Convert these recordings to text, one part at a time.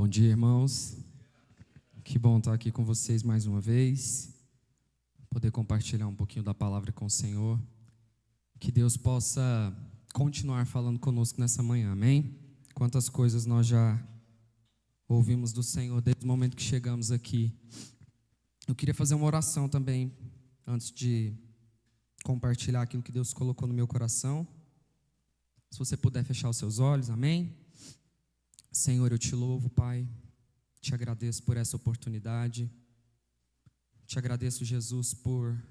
Bom dia, irmãos. Que bom estar aqui com vocês mais uma vez, poder compartilhar um pouquinho da palavra com o Senhor. Que Deus possa continuar falando conosco nessa manhã, amém? Quantas coisas nós já ouvimos do Senhor desde o momento que chegamos aqui. Eu queria fazer uma oração também, antes de compartilhar aquilo que Deus colocou no meu coração. Se você puder fechar os seus olhos, amém? Senhor, eu te louvo, Pai, te agradeço por essa oportunidade, te agradeço, Jesus, por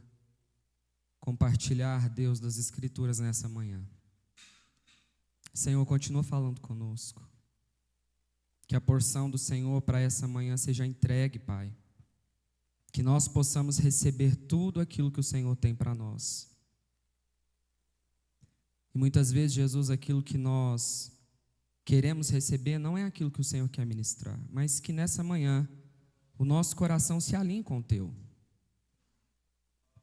compartilhar, Deus, das Escrituras nessa manhã. Senhor, continua falando conosco, que a porção do Senhor para essa manhã seja entregue, Pai, que nós possamos receber tudo aquilo que o Senhor tem para nós. E muitas vezes, Jesus, aquilo que nós queremos receber não é aquilo que o Senhor quer ministrar, mas que nessa manhã o nosso coração se alinhe com o teu.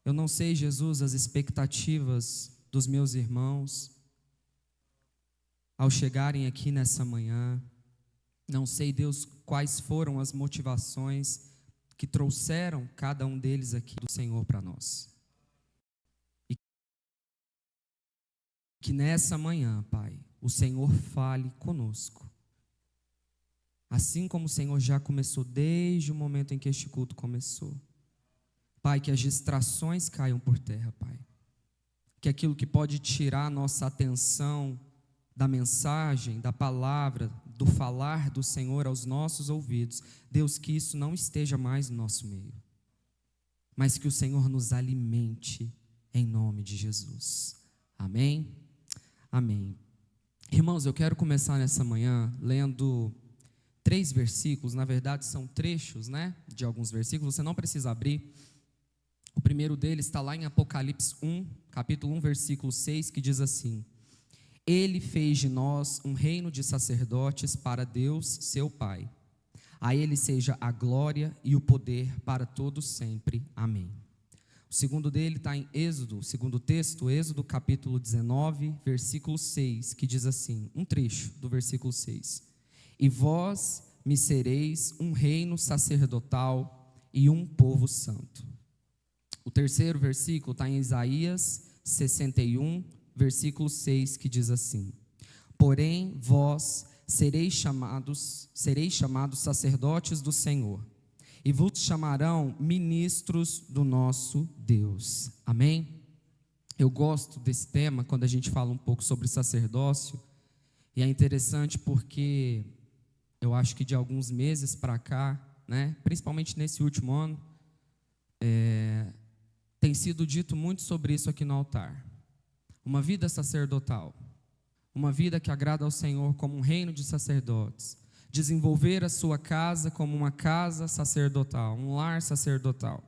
Eu não sei, Jesus, as expectativas dos meus irmãos ao chegarem aqui nessa manhã. Não sei, Deus, quais foram as motivações que trouxeram cada um deles aqui do Senhor para nós. E que nessa manhã, Pai, o Senhor fale conosco. Assim como o Senhor já começou desde o momento em que este culto começou. Pai, que as distrações caiam por terra, Pai. Que aquilo que pode tirar a nossa atenção da mensagem, da palavra, do falar do Senhor aos nossos ouvidos, Deus, que isso não esteja mais no nosso meio. Mas que o Senhor nos alimente em nome de Jesus. Amém? Amém. Irmãos, eu quero começar nessa manhã lendo 3 versículos, na verdade são trechos, de alguns versículos, você não precisa abrir. O primeiro deles está lá em Apocalipse 1, capítulo 1, versículo 6, que diz assim: Ele fez de nós um reino de sacerdotes para Deus, seu Pai. A Ele seja a glória e o poder para todos sempre. Amém. O segundo dele está em Êxodo, o segundo texto, Êxodo capítulo 19, versículo 6, que diz assim, um trecho do versículo 6. E vós me sereis um reino sacerdotal e um povo santo. O terceiro versículo está em Isaías 61, versículo 6, que diz assim: Porém vós sereis chamados sacerdotes do Senhor, e vos chamarão ministros do nosso Deus. Amém? Eu gosto desse tema quando a gente fala um pouco sobre sacerdócio, e é interessante porque eu acho que de alguns meses para cá, principalmente nesse último ano, tem sido dito muito sobre isso aqui no altar. Uma vida sacerdotal, uma vida que agrada ao Senhor como um reino de sacerdotes, desenvolver a sua casa como uma casa sacerdotal, um lar sacerdotal.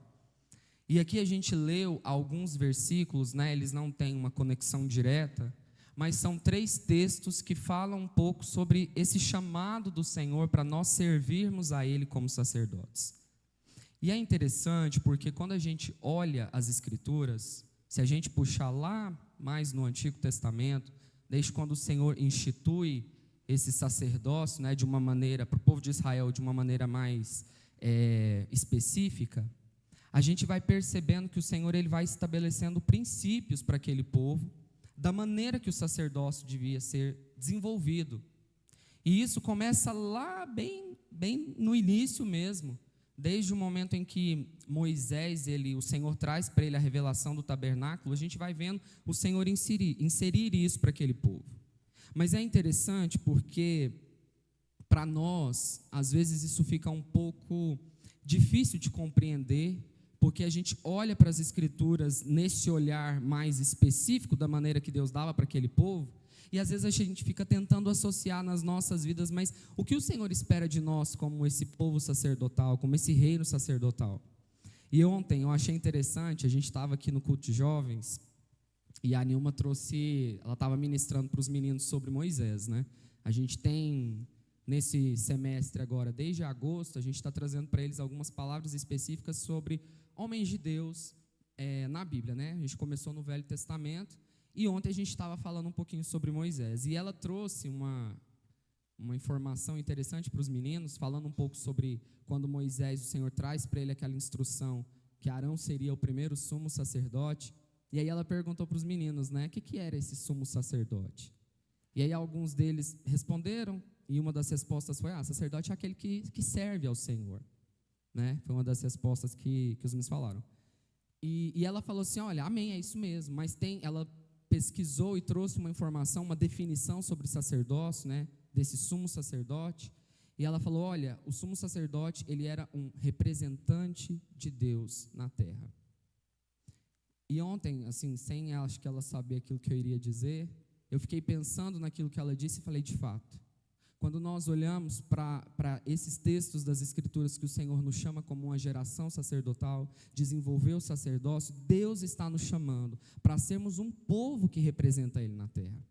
E aqui a gente leu alguns versículos, eles não têm uma conexão direta, mas são 3 textos que falam um pouco sobre esse chamado do Senhor para nós servirmos a Ele como sacerdotes. E é interessante porque quando a gente olha as Escrituras, se a gente puxar lá mais no Antigo Testamento, desde quando o Senhor institui esse sacerdócio, de uma maneira, para o povo de Israel, de uma maneira mais específica, a gente vai percebendo que o Senhor ele vai estabelecendo princípios para aquele povo, da maneira que o sacerdócio devia ser desenvolvido. E isso começa lá bem no início mesmo, desde o momento em que Moisés, o Senhor traz para ele a revelação do tabernáculo, a gente vai vendo o Senhor inserir isso para aquele povo. Mas é interessante porque, para nós, às vezes isso fica um pouco difícil de compreender, porque a gente olha para as Escrituras nesse olhar mais específico da maneira que Deus dava para aquele povo, e às vezes a gente fica tentando associar nas nossas vidas, mas o que o Senhor espera de nós como esse povo sacerdotal, como esse reino sacerdotal? E ontem eu achei interessante, a gente estava aqui no culto de jovens, e a Nilma ela estava ministrando para os meninos sobre Moisés, A gente tem, nesse semestre agora, desde agosto, a gente está trazendo para eles algumas palavras específicas sobre homens de Deus na Bíblia, A gente começou no Velho Testamento, e ontem a gente estava falando um pouquinho sobre Moisés, e ela trouxe uma informação interessante para os meninos, falando um pouco sobre quando Moisés, o Senhor traz para ele aquela instrução que Arão seria o primeiro sumo sacerdote. E aí ela perguntou para os meninos, né, o que era esse sumo sacerdote? E aí alguns deles responderam, e uma das respostas foi, sacerdote é aquele que serve ao Senhor, né? Foi uma das respostas que os meninos falaram. E ela falou assim, olha, amém, é isso mesmo, mas ela pesquisou e trouxe uma informação, uma definição sobre sacerdócio, né, desse sumo sacerdote, e ela falou, olha, o sumo sacerdote, ele era um representante de Deus na terra. E ontem, assim, sem acho que ela saber aquilo que eu iria dizer, eu fiquei pensando naquilo que ela disse e falei, de fato, quando nós olhamos para esses textos das Escrituras que o Senhor nos chama como uma geração sacerdotal, desenvolver o sacerdócio, Deus está nos chamando para sermos um povo que representa Ele na terra.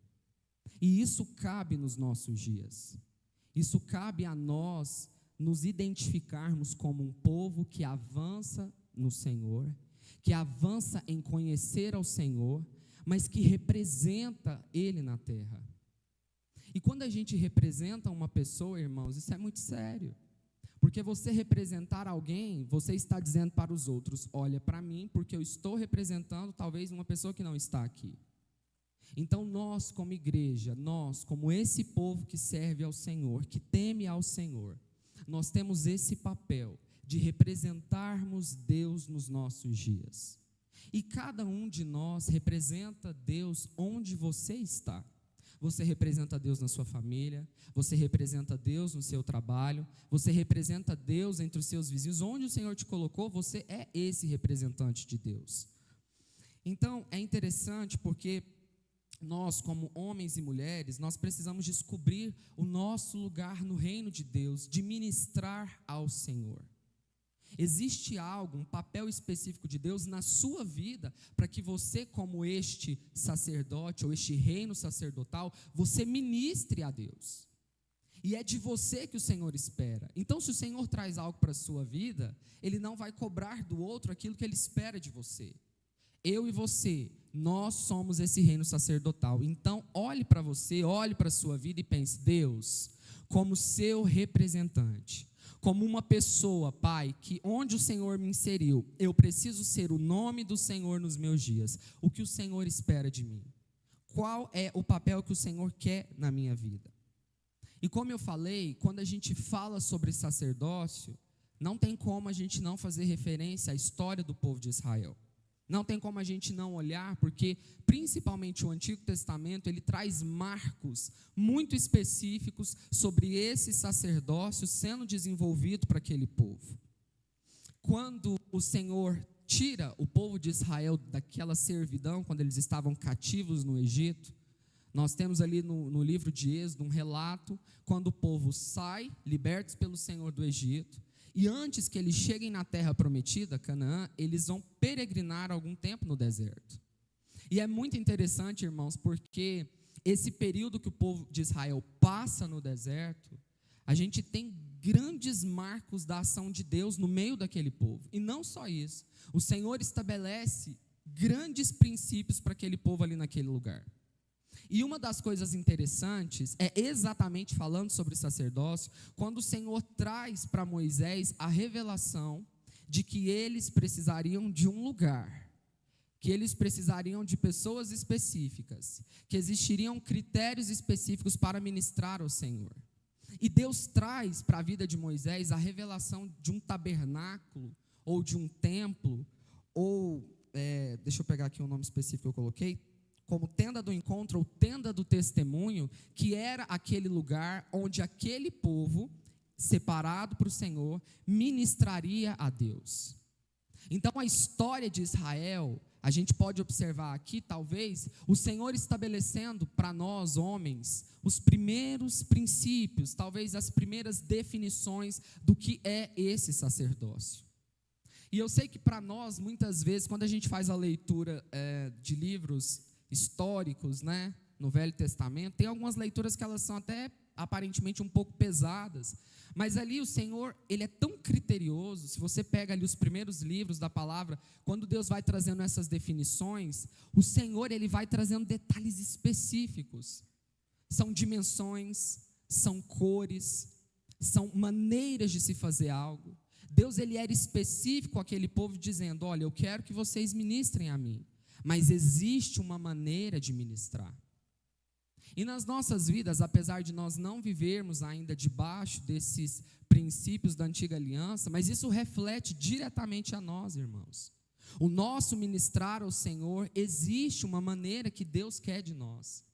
E isso cabe nos nossos dias. Isso cabe a nós nos identificarmos como um povo que avança no Senhor, que avança em conhecer ao Senhor, mas que representa Ele na terra. E quando a gente representa uma pessoa, irmãos, isso é muito sério. Porque você representar alguém, você está dizendo para os outros, olha para mim, porque eu estou representando talvez uma pessoa que não está aqui. Então nós como igreja, nós como esse povo que serve ao Senhor, que teme ao Senhor, nós temos esse papel de representarmos Deus nos nossos dias. E cada um de nós representa Deus onde você está. Você representa Deus na sua família, você representa Deus no seu trabalho, você representa Deus entre os seus vizinhos. Onde o Senhor te colocou, você é esse representante de Deus. Então, é interessante porque nós, como homens e mulheres, nós precisamos descobrir o nosso lugar no reino de Deus, de ministrar ao Senhor. Existe algo, um papel específico de Deus na sua vida, para que você, como este sacerdote, ou este reino sacerdotal, você ministre a Deus. E é de você que o Senhor espera. Então, se o Senhor traz algo para a sua vida, Ele não vai cobrar do outro aquilo que Ele espera de você. Eu e você, nós somos esse reino sacerdotal. Então, olhe para você, olhe para a sua vida e pense, Deus, como seu representante, como uma pessoa, Pai, que onde o Senhor me inseriu, eu preciso ser o nome do Senhor nos meus dias. O que o Senhor espera de mim? Qual é o papel que o Senhor quer na minha vida? E como eu falei, quando a gente fala sobre sacerdócio, não tem como a gente não fazer referência à história do povo de Israel. Não tem como a gente não olhar, porque principalmente o Antigo Testamento, ele traz marcos muito específicos sobre esse sacerdócio sendo desenvolvido para aquele povo. Quando o Senhor tira o povo de Israel daquela servidão, quando eles estavam cativos no Egito, nós temos ali no livro de Êxodo um relato, quando o povo sai, libertos pelo Senhor do Egito, e antes que eles cheguem na terra prometida, Canaã, eles vão peregrinar algum tempo no deserto. E é muito interessante, irmãos, porque esse período que o povo de Israel passa no deserto, a gente tem grandes marcos da ação de Deus no meio daquele povo. E não só isso, o Senhor estabelece grandes princípios para aquele povo ali naquele lugar. E uma das coisas interessantes é exatamente falando sobre sacerdócio, quando o Senhor traz para Moisés a revelação de que eles precisariam de um lugar, que eles precisariam de pessoas específicas, que existiriam critérios específicos para ministrar ao Senhor. E Deus traz para a vida de Moisés a revelação de um tabernáculo, ou de um templo, ou, deixa eu pegar aqui o nome específico que eu coloquei, como tenda do encontro ou tenda do testemunho, que era aquele lugar onde aquele povo, separado para o Senhor, ministraria a Deus. Então a história de Israel, a gente pode observar aqui, talvez, o Senhor estabelecendo para nós, homens, os primeiros princípios, talvez as primeiras definições do que é esse sacerdócio. E eu sei que para nós, muitas vezes, quando a gente faz a leitura de livros históricos, né, no Velho Testamento, tem algumas leituras que elas são até aparentemente um pouco pesadas, mas ali o Senhor, Ele é tão criterioso. Se você pega ali os primeiros livros da palavra, quando Deus vai trazendo essas definições, o Senhor, Ele vai trazendo detalhes específicos, são dimensões, são cores, são maneiras de se fazer algo. Deus, ele era específico com aquele povo, dizendo: olha, eu quero que vocês ministrem a mim, mas existe uma maneira de ministrar. E nas nossas vidas, apesar de nós não vivermos ainda debaixo desses princípios da antiga aliança, mas isso reflete diretamente a nós, irmãos. O nosso ministrar ao Senhor, existe uma maneira que Deus quer de nós.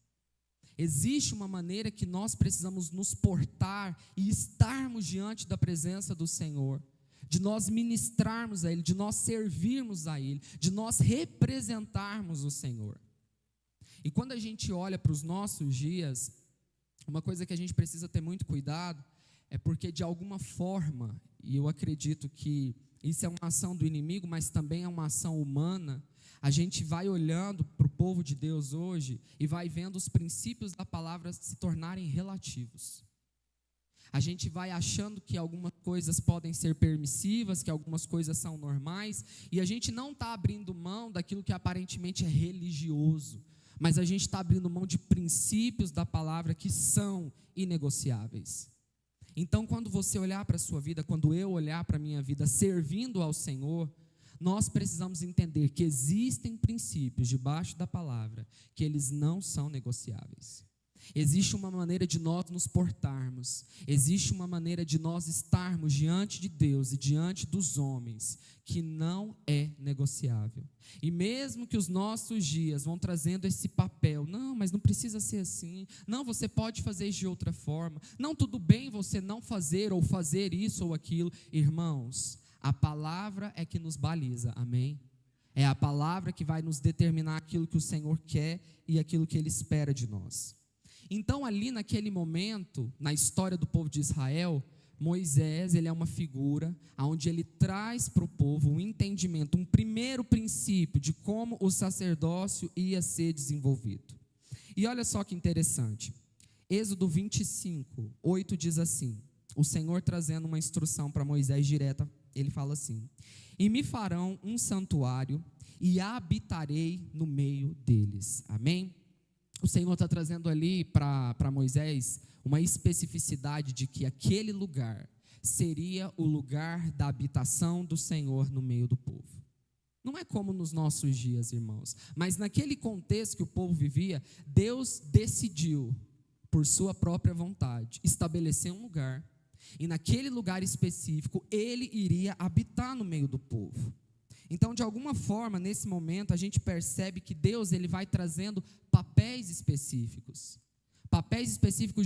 Existe uma maneira que nós precisamos nos portar e estarmos diante da presença do Senhor, de nós ministrarmos a Ele, de nós servirmos a Ele, de nós representarmos o Senhor. E quando a gente olha para os nossos dias, uma coisa que a gente precisa ter muito cuidado, é porque de alguma forma, e eu acredito que isso é uma ação do inimigo, mas também é uma ação humana, a gente vai olhando para o povo de Deus hoje e vai vendo os princípios da palavra se tornarem relativos. A gente vai achando que algumas coisas podem ser permissivas, que algumas coisas são normais, e a gente não está abrindo mão daquilo que aparentemente é religioso, mas a gente está abrindo mão de princípios da palavra que são inegociáveis. Então, quando você olhar para a sua vida, quando eu olhar para a minha vida, servindo ao Senhor, nós precisamos entender que existem princípios debaixo da palavra, que eles não são negociáveis. Existe uma maneira de nós nos portarmos, existe uma maneira de nós estarmos diante de Deus e diante dos homens, que não é negociável. E mesmo que os nossos dias vão trazendo esse papel, não, mas não precisa ser assim, não, você pode fazer de outra forma, não, tudo bem você não fazer ou fazer isso ou aquilo, irmãos, a palavra é que nos baliza, amém? É a palavra que vai nos determinar aquilo que o Senhor quer e aquilo que Ele espera de nós. Então, ali naquele momento, na história do povo de Israel, Moisés, ele é uma figura onde ele traz para o povo um entendimento, um primeiro princípio de como o sacerdócio ia ser desenvolvido. E olha só que interessante, Êxodo 25, 8 diz assim, o Senhor trazendo uma instrução para Moisés direta, ele fala assim: e me farão um santuário e habitarei no meio deles, amém? O Senhor está trazendo ali para Moisés uma especificidade de que aquele lugar seria o lugar da habitação do Senhor no meio do povo. Não é como nos nossos dias, irmãos, mas naquele contexto que o povo vivia, Deus decidiu, por sua própria vontade, estabelecer um lugar, e naquele lugar específico, Ele iria habitar no meio do povo. Então, de alguma forma, nesse momento, a gente percebe que Deus, ele vai trazendo papéis específicos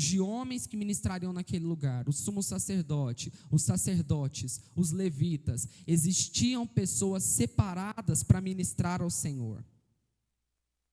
de homens que ministrariam naquele lugar. O sumo sacerdote, os sacerdotes, os levitas, existiam pessoas separadas para ministrar ao Senhor.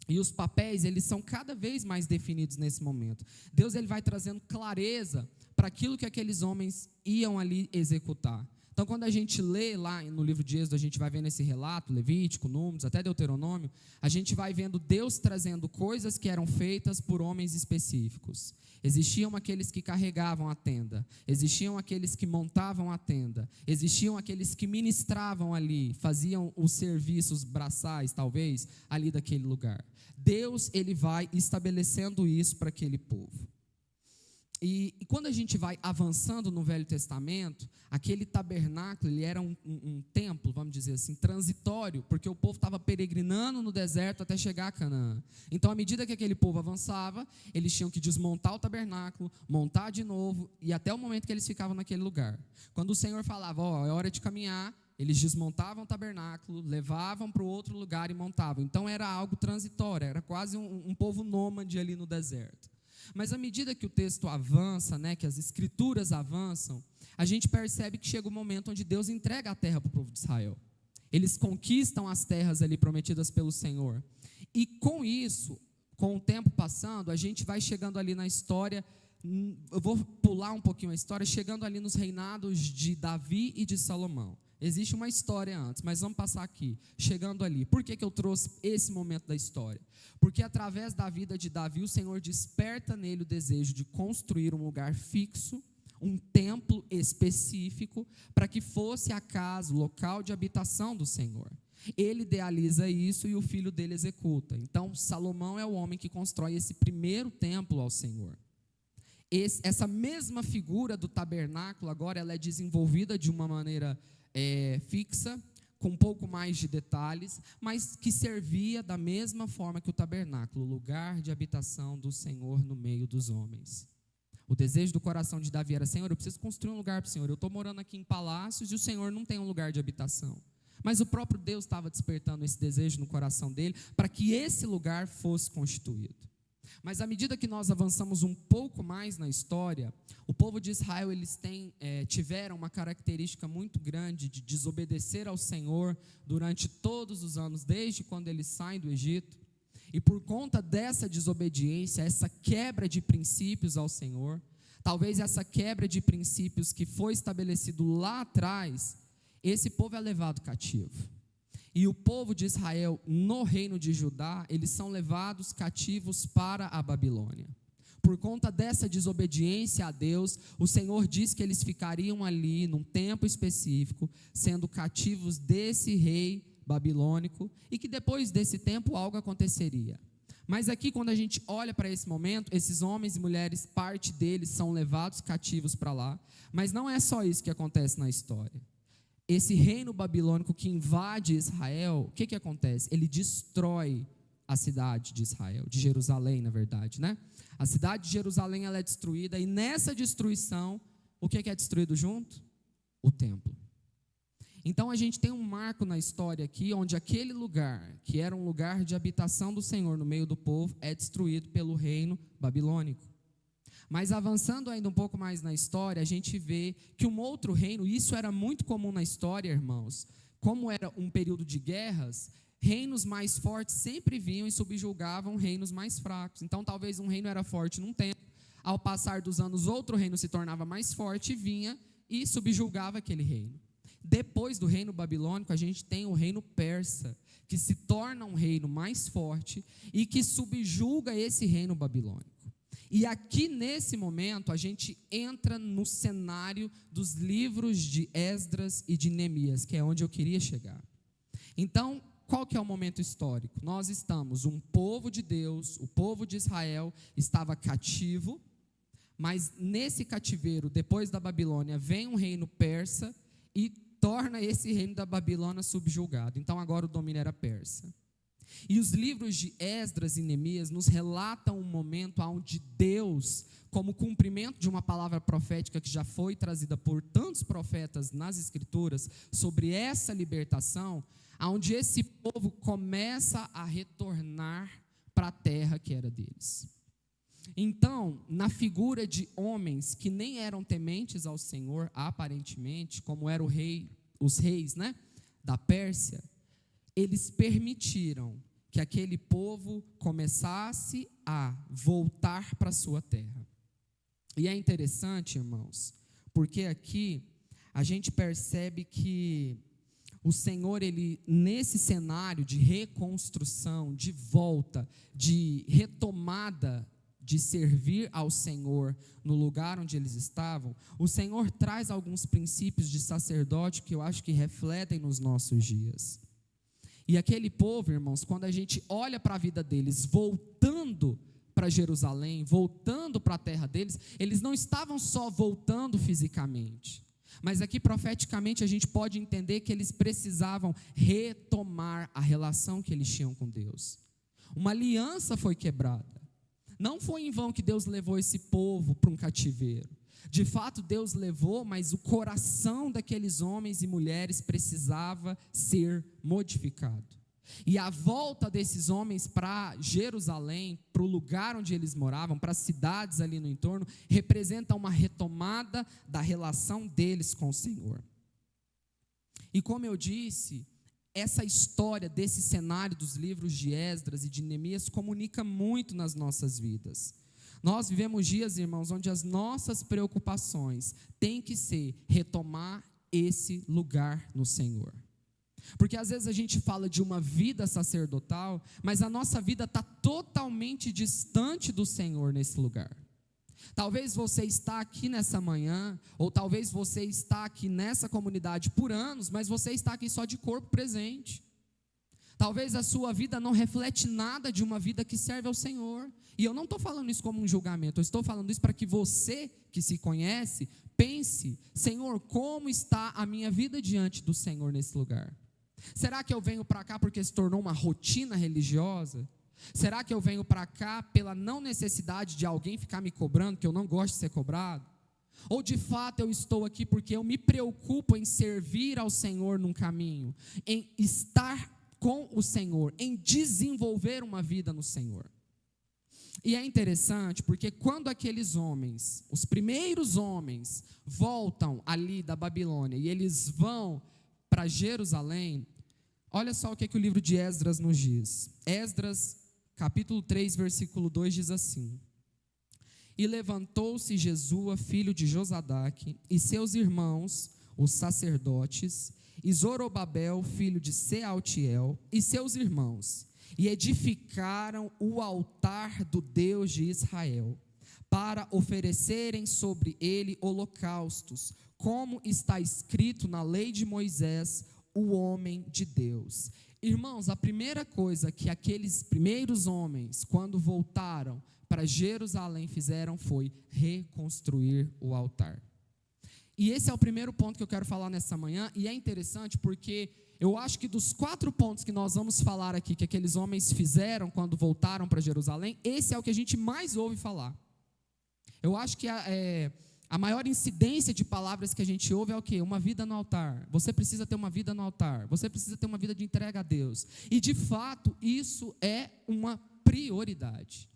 E os papéis, eles são cada vez mais definidos nesse momento. Deus, ele vai trazendo clareza para aquilo que aqueles homens iam ali executar. Então, quando a gente lê lá no livro de Êxodo, a gente vai vendo esse relato, Levítico, Números, até Deuteronômio, a gente vai vendo Deus trazendo coisas que eram feitas por homens específicos. Existiam aqueles que carregavam a tenda, existiam aqueles que montavam a tenda, existiam aqueles que ministravam ali, faziam os serviços braçais, talvez, ali daquele lugar. Deus, ele vai estabelecendo isso para aquele povo. E quando a gente vai avançando no Velho Testamento, aquele tabernáculo, ele era um templo, vamos dizer assim, transitório, porque o povo estava peregrinando no deserto até chegar a Canaã. Então, à medida que aquele povo avançava, eles tinham que desmontar o tabernáculo, montar de novo, e até o momento que eles ficavam naquele lugar. Quando o Senhor falava, é hora de caminhar, eles desmontavam o tabernáculo, levavam para o outro lugar e montavam. Então, era algo transitório, era quase um povo nômade ali no deserto. Mas à medida que o texto avança, que as escrituras avançam, a gente percebe que chega o momento onde Deus entrega a terra para o povo de Israel. Eles conquistam as terras ali prometidas pelo Senhor. E com isso, com o tempo passando, a gente vai chegando ali na história, eu vou pular um pouquinho a história, chegando ali nos reinados de Davi e de Salomão. Existe uma história antes, mas vamos passar aqui, chegando ali. Por que eu trouxe esse momento da história? Porque através da vida de Davi, o Senhor desperta nele o desejo de construir um lugar fixo, um templo específico, para que fosse a casa, o local de habitação do Senhor. Ele idealiza isso e o filho dele executa. Então, Salomão é o homem que constrói esse primeiro templo ao Senhor. essa mesma figura do tabernáculo, agora ela é desenvolvida de uma maneira fixa, com um pouco mais de detalhes, mas que servia da mesma forma que o tabernáculo, lugar de habitação do Senhor no meio dos homens. O desejo do coração de Davi era: Senhor, eu preciso construir um lugar para o Senhor. Eu estou morando aqui em palácios e o Senhor não tem um lugar de habitação. Mas o próprio Deus estava despertando esse desejo no coração dele para que esse lugar fosse constituído. Mas à medida que nós avançamos um pouco mais na história, o povo de Israel, eles tiveram uma característica muito grande de desobedecer ao Senhor durante todos os anos, desde quando eles saem do Egito. E por conta dessa desobediência, essa quebra de princípios ao Senhor, talvez essa quebra de princípios que foi estabelecido lá atrás, esse povo é levado cativo. E o povo de Israel, no reino de Judá, eles são levados cativos para a Babilônia. Por conta dessa desobediência a Deus, o Senhor diz que eles ficariam ali, num tempo específico, sendo cativos desse rei babilônico, e que depois desse tempo algo aconteceria. Mas aqui, quando a gente olha para esse momento, esses homens e mulheres, parte deles são levados cativos para lá, mas não é só isso que acontece na história. Esse reino babilônico que invade Israel, o que acontece? Ele destrói a cidade de Israel, de Jerusalém, na verdade, né? A cidade de Jerusalém, ela é destruída, e nessa destruição, o que é destruído junto? O templo. Então a gente tem um marco na história aqui, onde aquele lugar, que era um lugar de habitação do Senhor no meio do povo, é destruído pelo reino babilônico. Mas avançando ainda um pouco mais na história, a gente vê que um outro reino, isso era muito comum na história, irmãos, como era um período de guerras, reinos mais fortes sempre vinham e subjugavam reinos mais fracos. Então talvez um reino era forte num tempo, ao passar dos anos outro reino se tornava mais forte e vinha e subjugava aquele reino. Depois do reino babilônico, a gente tem o reino persa, que se torna um reino mais forte e que subjuga esse reino babilônico. E aqui nesse momento a gente entra no cenário dos livros de Esdras e de Neemias, que é onde eu queria chegar. Então, qual que é o momento histórico? Nós estamos, um povo de Deus, o povo de Israel estava cativo, mas nesse cativeiro, depois da Babilônia, vem um reino persa e torna esse reino da Babilônia subjugado. Então agora o domínio era persa. E os livros de Esdras e Neemias nos relatam um momento onde Deus, como cumprimento de uma palavra profética que já foi trazida por tantos profetas nas Escrituras, sobre essa libertação, onde esse povo começa a retornar para a terra que era deles. Então, na figura de homens que nem eram tementes ao Senhor, aparentemente, como eram os reis, né, da Pérsia, eles permitiram que aquele povo começasse a voltar para a sua terra. E é interessante, irmãos, porque aqui a gente percebe que o Senhor, ele, nesse cenário de reconstrução, de volta, de retomada, de servir ao Senhor no lugar onde eles estavam, o Senhor traz alguns princípios de sacerdote que eu acho que refletem nos nossos dias. E aquele povo, irmãos, quando a gente olha para a vida deles, voltando para Jerusalém, voltando para a terra deles, eles não estavam só voltando fisicamente, mas aqui profeticamente a gente pode entender que eles precisavam retomar a relação que eles tinham com Deus. Uma aliança foi quebrada. Não foi em vão que Deus levou esse povo para um cativeiro. De fato, Deus levou, mas o coração daqueles homens e mulheres precisava ser modificado. E a volta desses homens para Jerusalém, para o lugar onde eles moravam, para as cidades ali no entorno, representa uma retomada da relação deles com o Senhor. E como eu disse, essa história desse cenário dos livros de Esdras e de Neemias comunica muito nas nossas vidas. Nós vivemos dias, irmãos, onde as nossas preocupações têm que ser retomar esse lugar no Senhor. Porque às vezes a gente fala de uma vida sacerdotal, mas a nossa vida está totalmente distante do Senhor nesse lugar. Talvez você está aqui nessa manhã, ou talvez você está aqui nessa comunidade por anos, mas você está aqui só de corpo presente. Talvez a sua vida não reflete nada de uma vida que serve ao Senhor. E eu não estou falando isso como um julgamento, eu estou falando isso para que você, que se conhece, pense: Senhor, como está a minha vida diante do Senhor nesse lugar? Será que eu venho para cá porque se tornou uma rotina religiosa? Será que eu venho para cá pela não necessidade de alguém ficar me cobrando, que eu não gosto de ser cobrado? Ou de fato eu estou aqui porque eu me preocupo em servir ao Senhor num caminho, em estar com o Senhor, em desenvolver uma vida no Senhor? E é interessante porque quando aqueles homens, os primeiros homens, voltam ali da Babilônia e eles vão para Jerusalém, olha só o que o livro de Esdras nos diz. Esdras, capítulo 3, versículo 2 diz assim: E levantou-se Jesua, filho de Josadaque, e seus irmãos, os sacerdotes, e Zorobabel, filho de Sealtiel, e seus irmãos, e edificaram o altar do Deus de Israel, para oferecerem sobre ele holocaustos, como está escrito na lei de Moisés, o homem de Deus. Irmãos, a primeira coisa que aqueles primeiros homens, quando voltaram para Jerusalém, fizeram foi reconstruir o altar. E esse é o primeiro ponto que eu quero falar nessa manhã, e é interessante porque eu acho que dos 4 pontos que nós vamos falar aqui, que aqueles homens fizeram quando voltaram para Jerusalém, esse é o que a gente mais ouve falar. Eu acho que a maior incidência de palavras que a gente ouve é o quê? Uma vida no altar. Você precisa ter uma vida no altar. Você precisa ter uma vida de entrega a Deus. E de fato, isso é uma prioridade.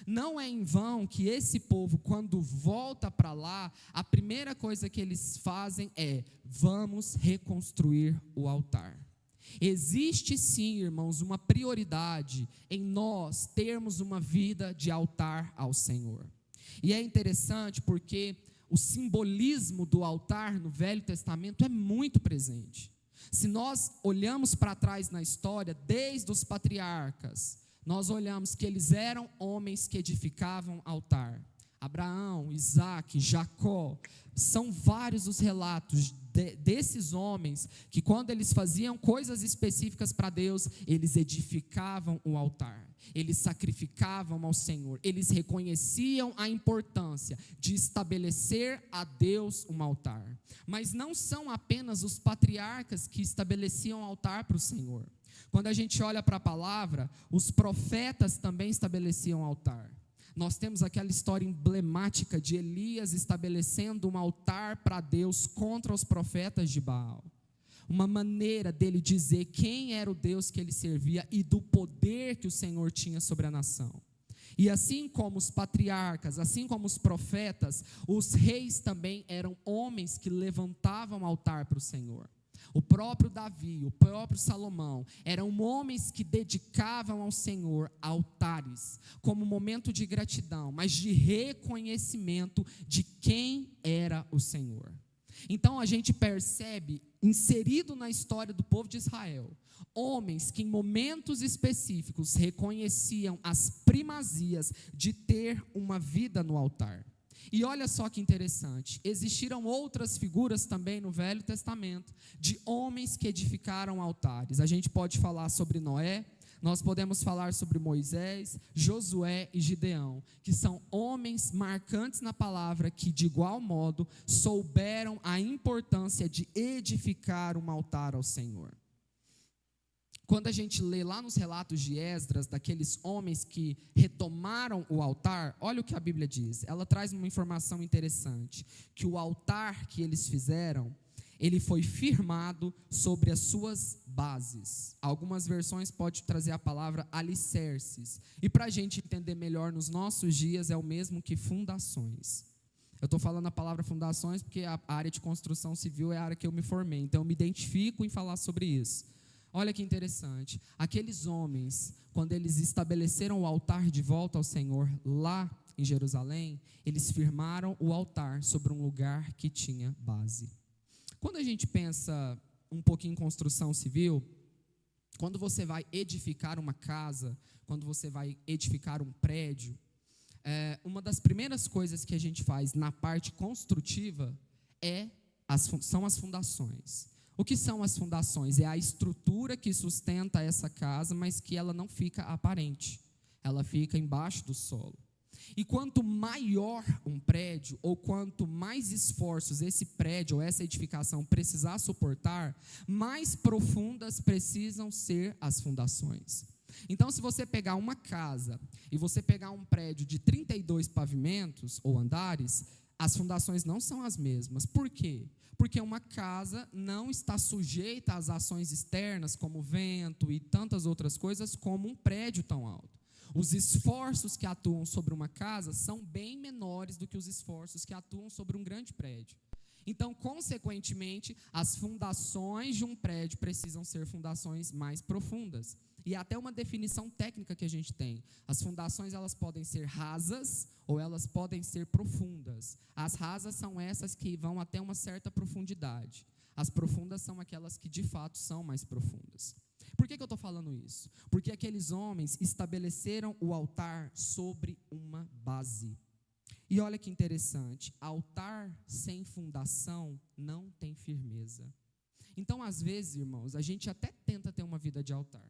Não é em vão que esse povo, quando volta para lá, a primeira coisa que eles fazem é: vamos reconstruir o altar. Existe sim, irmãos, uma prioridade em nós termos uma vida de altar ao Senhor. E é interessante porque o simbolismo do altar no Velho Testamento é muito presente. Se nós olhamos para trás na história, desde os patriarcas, nós olhamos que eles eram homens que edificavam altar. Abraão, Isaac, Jacó, são vários os relatos desses homens que quando eles faziam coisas específicas para Deus, eles edificavam o altar, eles sacrificavam ao Senhor, eles reconheciam a importância de estabelecer a Deus um altar. Mas não são apenas os patriarcas que estabeleciam altar para o Senhor. Quando a gente olha para a palavra, os profetas também estabeleciam altar. Nós temos aquela história emblemática de Elias estabelecendo um altar para Deus contra os profetas de Baal. Uma maneira dele dizer quem era o Deus que ele servia e do poder que o Senhor tinha sobre a nação. E assim como os patriarcas, assim como os profetas, os reis também eram homens que levantavam altar para o Senhor. O próprio Davi, o próprio Salomão, eram homens que dedicavam ao Senhor altares, como momento de gratidão, mas de reconhecimento de quem era o Senhor. Então a gente percebe, inserido na história do povo de Israel, homens que em momentos específicos reconheciam as primazias de ter uma vida no altar. E olha só que interessante, existiram outras figuras também no Velho Testamento, de homens que edificaram altares. A gente pode falar sobre Noé, nós podemos falar sobre Moisés, Josué e Gideão, que são homens marcantes na palavra, que de igual modo souberam a importância de edificar um altar ao Senhor. Quando a gente lê lá nos relatos de Esdras, daqueles homens que retomaram o altar, olha o que a Bíblia diz. Ela traz uma informação interessante, que o altar que eles fizeram, ele foi firmado sobre as suas bases. Algumas versões podem trazer a palavra alicerces. E para a gente entender melhor nos nossos dias, é o mesmo que fundações. Eu estou falando a palavra fundações porque a área de construção civil é a área que eu me formei, então eu me identifico em falar sobre isso. Olha que interessante, aqueles homens, quando eles estabeleceram o altar de volta ao Senhor lá em Jerusalém, eles firmaram o altar sobre um lugar que tinha base. Quando a gente pensa um pouquinho em construção civil, quando você vai edificar uma casa, quando você vai edificar um prédio, uma das primeiras coisas que a gente faz na parte construtiva são as fundações. O que são as fundações? É a estrutura que sustenta essa casa, mas que ela não fica aparente. Ela fica embaixo do solo. E quanto maior um prédio, ou quanto mais esforços esse prédio ou essa edificação precisar suportar, mais profundas precisam ser as fundações. Então, se você pegar uma casa e você pegar um prédio de 32 pavimentos ou andares, as fundações não são as mesmas. Por quê? Porque uma casa não está sujeita às ações externas, como vento e tantas outras coisas, como um prédio tão alto. Os esforços que atuam sobre uma casa são bem menores do que os esforços que atuam sobre um grande prédio. Então, consequentemente, as fundações de um prédio precisam ser fundações mais profundas. E até uma definição técnica que a gente tem. As fundações, elas podem ser rasas ou elas podem ser profundas. As rasas são essas que vão até uma certa profundidade. As profundas são aquelas que de fato são mais profundas. Por que eu estou falando isso? Porque aqueles homens estabeleceram o altar sobre uma base. E olha que interessante, altar sem fundação não tem firmeza. Então, às vezes, irmãos, a gente até tenta ter uma vida de altar,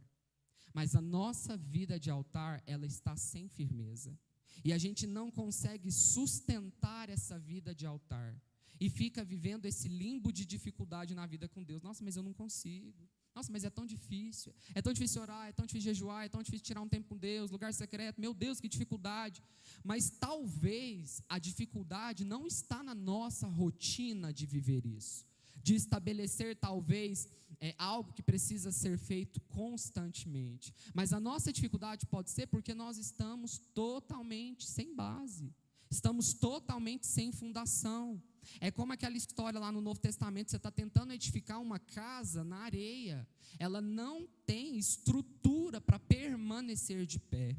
mas a nossa vida de altar, ela está sem firmeza. E a gente não consegue sustentar essa vida de altar. E fica vivendo esse limbo de dificuldade na vida com Deus. Nossa, mas eu não consigo. Nossa, mas é tão difícil. É tão difícil orar, é tão difícil jejuar, é tão difícil tirar um tempo com Deus, lugar secreto. Meu Deus, que dificuldade. Mas talvez a dificuldade não está na nossa rotina de viver isso. De estabelecer talvez algo que precisa ser feito constantemente. Mas a nossa dificuldade pode ser porque nós estamos totalmente sem base. Estamos totalmente sem fundação. É como aquela história lá no Novo Testamento, você está tentando edificar uma casa na areia. Ela não tem estrutura para permanecer de pé.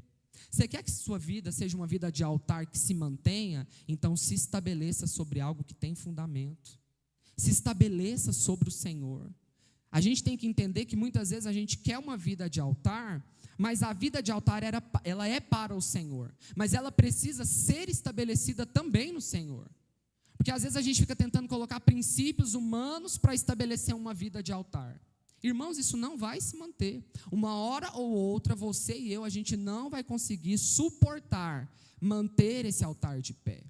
Você quer que sua vida seja uma vida de altar que se mantenha? Então se estabeleça sobre algo que tem fundamento. Se estabeleça sobre o Senhor. A gente tem que entender que muitas vezes a gente quer uma vida de altar, mas a vida de altar ela é para o Senhor. Mas ela precisa ser estabelecida também no Senhor. Porque às vezes a gente fica tentando colocar princípios humanos para estabelecer uma vida de altar. Irmãos, isso não vai se manter. Uma hora ou outra, você e eu, a gente não vai conseguir suportar, manter esse altar de pé.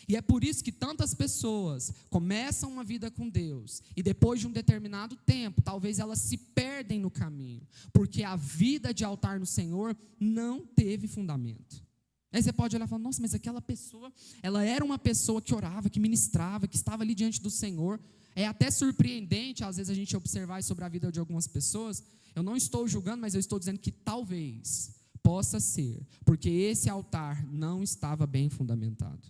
E é por isso que tantas pessoas começam uma vida com Deus e depois de um determinado tempo, talvez elas se perdem no caminho, porque a vida de altar no Senhor não teve fundamento. Aí você pode olhar e falar, nossa, mas aquela pessoa, ela era uma pessoa que orava, que ministrava, que estava ali diante do Senhor. É até surpreendente, às vezes, a gente observar sobre a vida de algumas pessoas. Eu não estou julgando, mas eu estou dizendo que talvez possa ser, porque esse altar não estava bem fundamentado.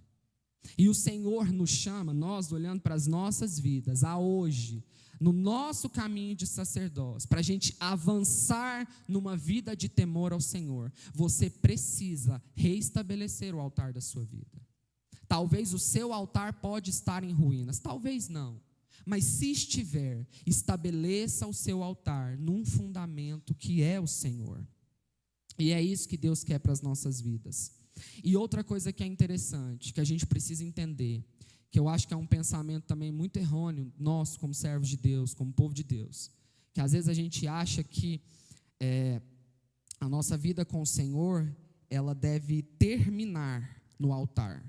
E o Senhor nos chama, nós olhando para as nossas vidas, a hoje, no nosso caminho de sacerdócio, para a gente avançar numa vida de temor ao Senhor, você precisa reestabelecer o altar da sua vida. Talvez o seu altar pode estar em ruínas, talvez não, mas se estiver, estabeleça o seu altar num fundamento que é o Senhor. E é isso que Deus quer para as nossas vidas. E outra coisa que é interessante, que a gente precisa entender, que eu acho que é um pensamento também muito errôneo, nosso como servos de Deus, como povo de Deus, que às vezes a gente acha que a nossa vida com o Senhor, ela deve terminar no altar,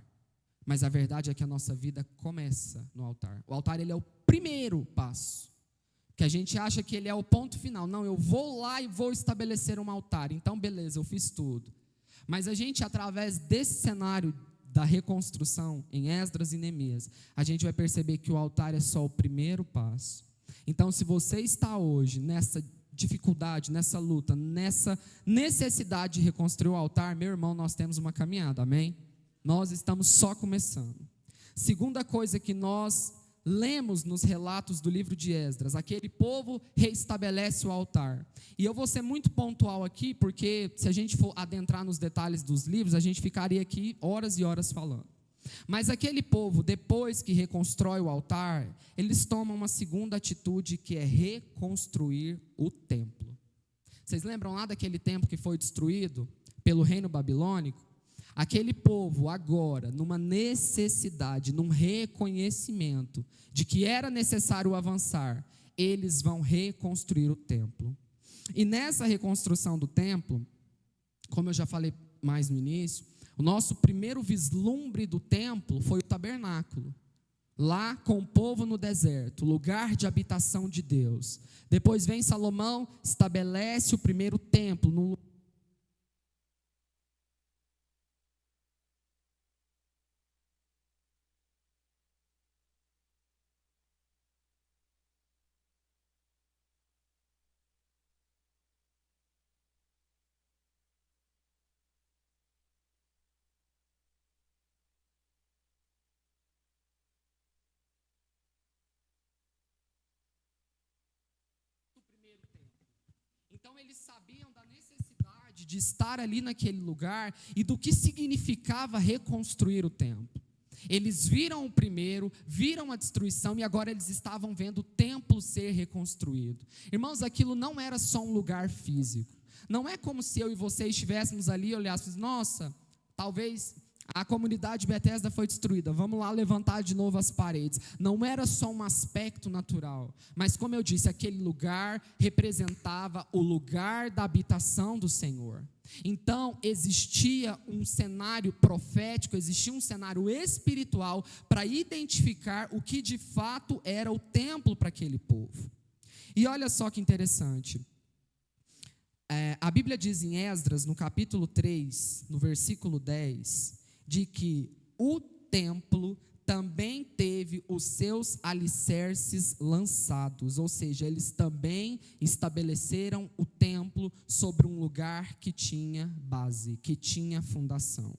mas a verdade é que a nossa vida começa no altar. O altar, ele é o primeiro passo, que a gente acha que ele é o ponto final. Não, eu vou lá e vou estabelecer um altar, então beleza, eu fiz tudo. Mas a gente, através desse cenário da reconstrução em Esdras e Neemias, a gente vai perceber que o altar é só o primeiro passo. Então, se você está hoje nessa dificuldade, nessa luta, nessa necessidade de reconstruir o altar, meu irmão, nós temos uma caminhada, amém? Nós estamos só começando. Segunda coisa que nós lemos nos relatos do livro de Esdras, aquele povo reestabelece o altar. E eu vou ser muito pontual aqui, porque se a gente for adentrar nos detalhes dos livros, a gente ficaria aqui horas e horas falando. Mas aquele povo, depois que reconstrói o altar, eles tomam uma segunda atitude, que é reconstruir o templo. Vocês lembram lá daquele templo que foi destruído pelo reino babilônico? Aquele povo agora, numa necessidade, num reconhecimento de que era necessário avançar, eles vão reconstruir o templo. E nessa reconstrução do templo, como eu já falei mais no início, o nosso primeiro vislumbre do templo foi o tabernáculo, lá com o povo no deserto, lugar de habitação de Deus. Depois vem Salomão, estabelece o primeiro templo num lugar do primeiro templo. Então eles sabiam da necessidade de estar ali naquele lugar e do que significava reconstruir o templo. Eles viram o primeiro, viram a destruição e agora eles estavam vendo o templo ser reconstruído. Irmãos, aquilo não era só um lugar físico. Não é como se eu e você estivéssemos ali e olhássemos, nossa, talvez a comunidade Bethesda foi destruída, vamos lá levantar de novo as paredes. Não era só um aspecto natural, mas como eu disse, aquele lugar representava o lugar da habitação do Senhor. Então existia um cenário profético, existia um cenário espiritual para identificar o que de fato era o templo para aquele povo. E olha só que interessante, a Bíblia diz em Esdras, no capítulo 3, no versículo 10, de que o templo também teve os seus alicerces lançados, ou seja, eles também estabeleceram o templo sobre um lugar que tinha base, que tinha fundação.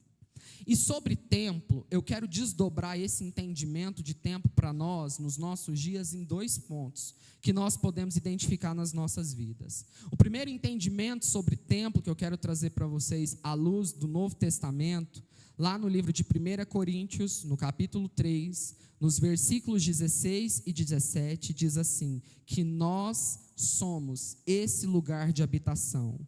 E sobre templo, eu quero desdobrar esse entendimento de templo para nós, nos nossos dias, em 2 pontos, que nós podemos identificar nas nossas vidas. O primeiro entendimento sobre templo que eu quero trazer para vocês, à luz do Novo Testamento, lá no livro de 1 Coríntios, no capítulo 3, nos versículos 16 e 17, diz assim, que nós somos esse lugar de habitação.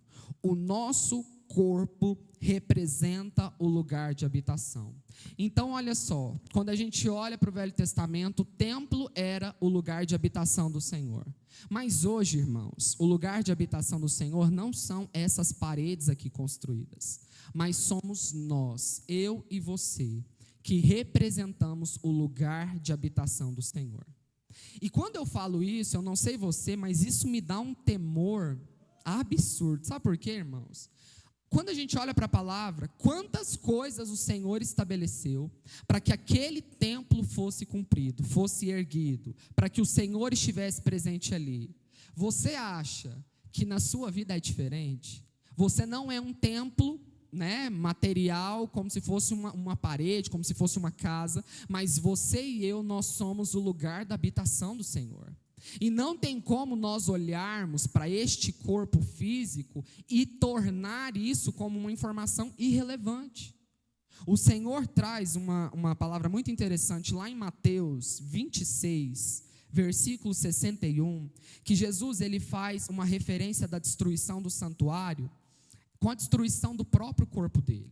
O nosso corpo representa o lugar de habitação. Então, olha só, quando a gente olha para o Velho Testamento, o templo era o lugar de habitação do Senhor. Mas hoje, irmãos, o lugar de habitação do Senhor não são essas paredes aqui construídas, mas somos nós, eu e você, que representamos o lugar de habitação do Senhor. E quando eu falo isso, eu não sei você, mas isso me dá um temor absurdo. Sabe por quê, irmãos? Quando a gente olha para a palavra, quantas coisas o Senhor estabeleceu para que aquele templo fosse cumprido, fosse erguido, para que o Senhor estivesse presente ali. Você acha que na sua vida é diferente? Você não é um templo, material, como se fosse uma parede, como se fosse uma casa, mas você e eu, nós somos o lugar da habitação do Senhor. E não tem como nós olharmos para este corpo físico e tornar isso como uma informação irrelevante. O Senhor traz uma palavra muito interessante lá em Mateus 26, versículo 61, que Jesus ele faz uma referência da destruição do santuário com a destruição do próprio corpo dele.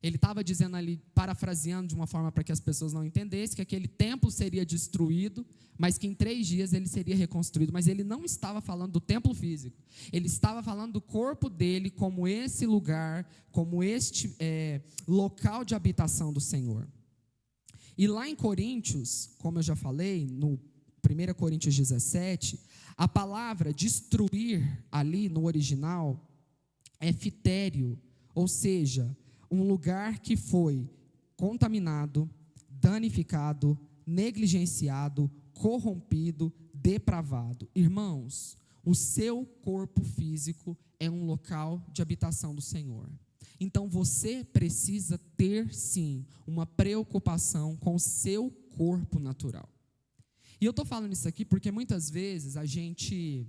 Ele estava dizendo ali, parafraseando de uma forma para que as pessoas não entendessem, que aquele templo seria destruído, mas que em 3 dias ele seria reconstruído. Mas ele não estava falando do templo físico, ele estava falando do corpo dele como esse lugar, como este local de habitação do Senhor. E lá em Coríntios, como eu já falei, no 1 Coríntios 17, a palavra destruir ali no original é fitério, ou seja, um lugar que foi contaminado, danificado, negligenciado, corrompido, depravado. Irmãos, o seu corpo físico é um local de habitação do Senhor. Então você precisa ter sim uma preocupação com o seu corpo natural. E eu estou falando isso aqui porque muitas vezes a gente,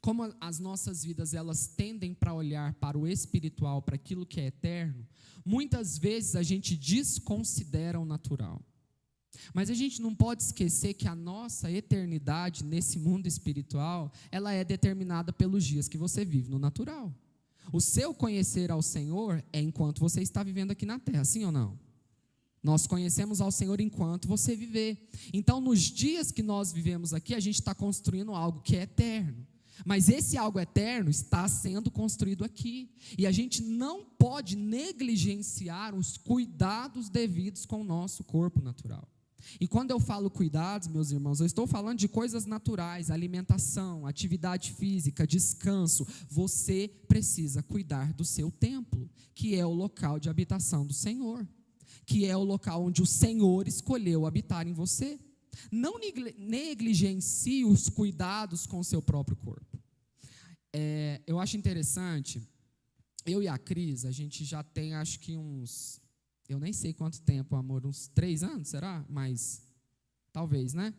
como as nossas vidas elas tendem para olhar para o espiritual, para aquilo que é eterno, muitas vezes a gente desconsidera o natural. Mas a gente não pode esquecer que a nossa eternidade nesse mundo espiritual, ela é determinada pelos dias que você vive no natural. O seu conhecer ao Senhor é enquanto você está vivendo aqui na terra, sim ou não? Nós conhecemos ao Senhor enquanto você viver. Então, nos dias que nós vivemos aqui, a gente está construindo algo que é eterno. Mas esse algo eterno está sendo construído aqui. E a gente não pode negligenciar os cuidados devidos com o nosso corpo natural. E quando eu falo cuidados, meus irmãos, eu estou falando de coisas naturais, alimentação, atividade física, descanso. Você precisa cuidar do seu templo, que é o local de habitação do Senhor, que é o local onde o Senhor escolheu habitar em você. Não negligencie os cuidados com o seu próprio corpo. Eu acho interessante, eu e a Cris, a gente já tem acho que eu nem sei quanto tempo, amor, uns 3 anos, será? Mas, talvez, né?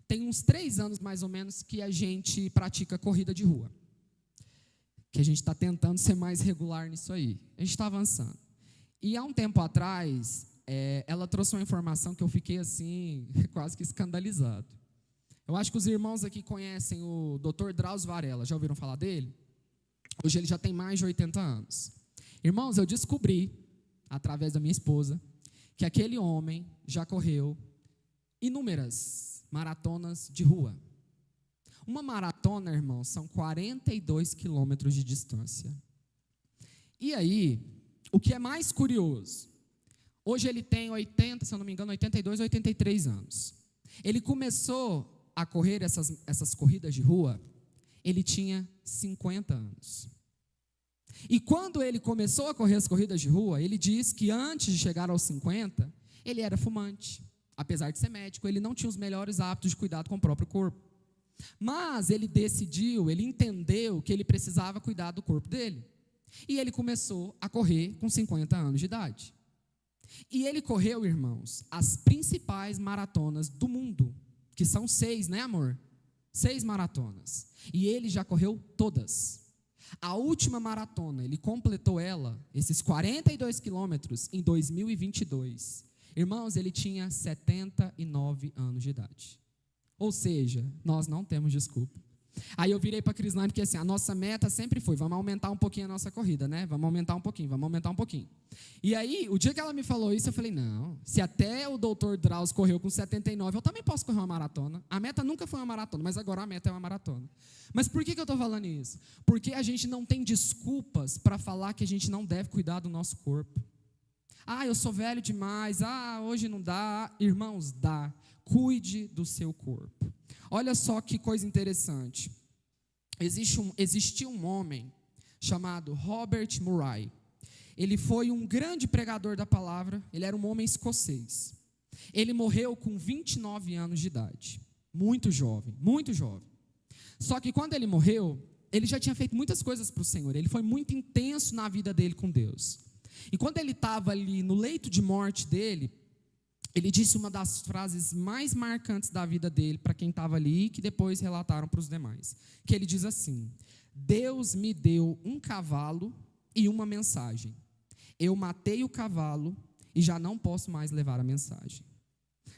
Tem uns 3 anos, mais ou menos, que a gente pratica corrida de rua. Que a gente está tentando ser mais regular nisso aí. A gente está avançando. E há um tempo atrás, ela trouxe uma informação que eu fiquei assim, quase que escandalizado. Eu acho que os irmãos aqui conhecem o Dr. Drauzio Varela, já ouviram falar dele? Hoje ele já tem mais de 80 anos. Irmãos, eu descobri, através da minha esposa, que aquele homem já correu inúmeras maratonas de rua. Uma maratona, irmãos, são 42 quilômetros de distância. E aí, o que é mais curioso, hoje ele tem 80, se eu não me engano, 82, 83 anos. Ele começou a correr essas corridas de rua, ele tinha 50 anos. E quando ele começou a correr as corridas de rua, ele diz que antes de chegar aos 50, ele era fumante. Apesar de ser médico, ele não tinha os melhores hábitos de cuidado com o próprio corpo. Mas ele entendeu que ele precisava cuidar do corpo dele. E ele começou a correr com 50 anos de idade. E ele correu, irmãos, as principais maratonas do mundo, que são 6, né, amor? 6 maratonas. E ele já correu todas. A última maratona, ele completou esses 42 quilômetros, em 2022. Irmãos, ele tinha 79 anos de idade. Ou seja, nós não temos desculpa. Aí eu virei para a Crislane, porque assim, a nossa meta sempre foi, vamos aumentar um pouquinho a nossa corrida, né? Vamos aumentar um pouquinho. E aí, o dia que ela me falou isso, eu falei, não, se até o Dr. Drauzio correu com 79, eu também posso correr uma maratona. A meta nunca foi uma maratona, mas agora a meta é uma maratona. Mas por que eu estou falando isso? Porque a gente não tem desculpas para falar que a gente não deve cuidar do nosso corpo. Eu sou velho demais, hoje não dá. Irmãos, dá. Cuide do seu corpo. Olha só que coisa interessante. Existia um homem chamado Robert Murray. Ele foi um grande pregador da palavra. Ele era um homem escocês. Ele morreu com 29 anos de idade. Muito jovem, muito jovem. Só que quando ele morreu, ele já tinha feito muitas coisas para o Senhor. Ele foi muito intenso na vida dele com Deus. E quando ele estava ali no leito de morte dele, ele disse uma das frases mais marcantes da vida dele para quem estava ali, que depois relataram para os demais. Que ele diz assim: Deus me deu um cavalo e uma mensagem. Eu matei o cavalo e já não posso mais levar a mensagem.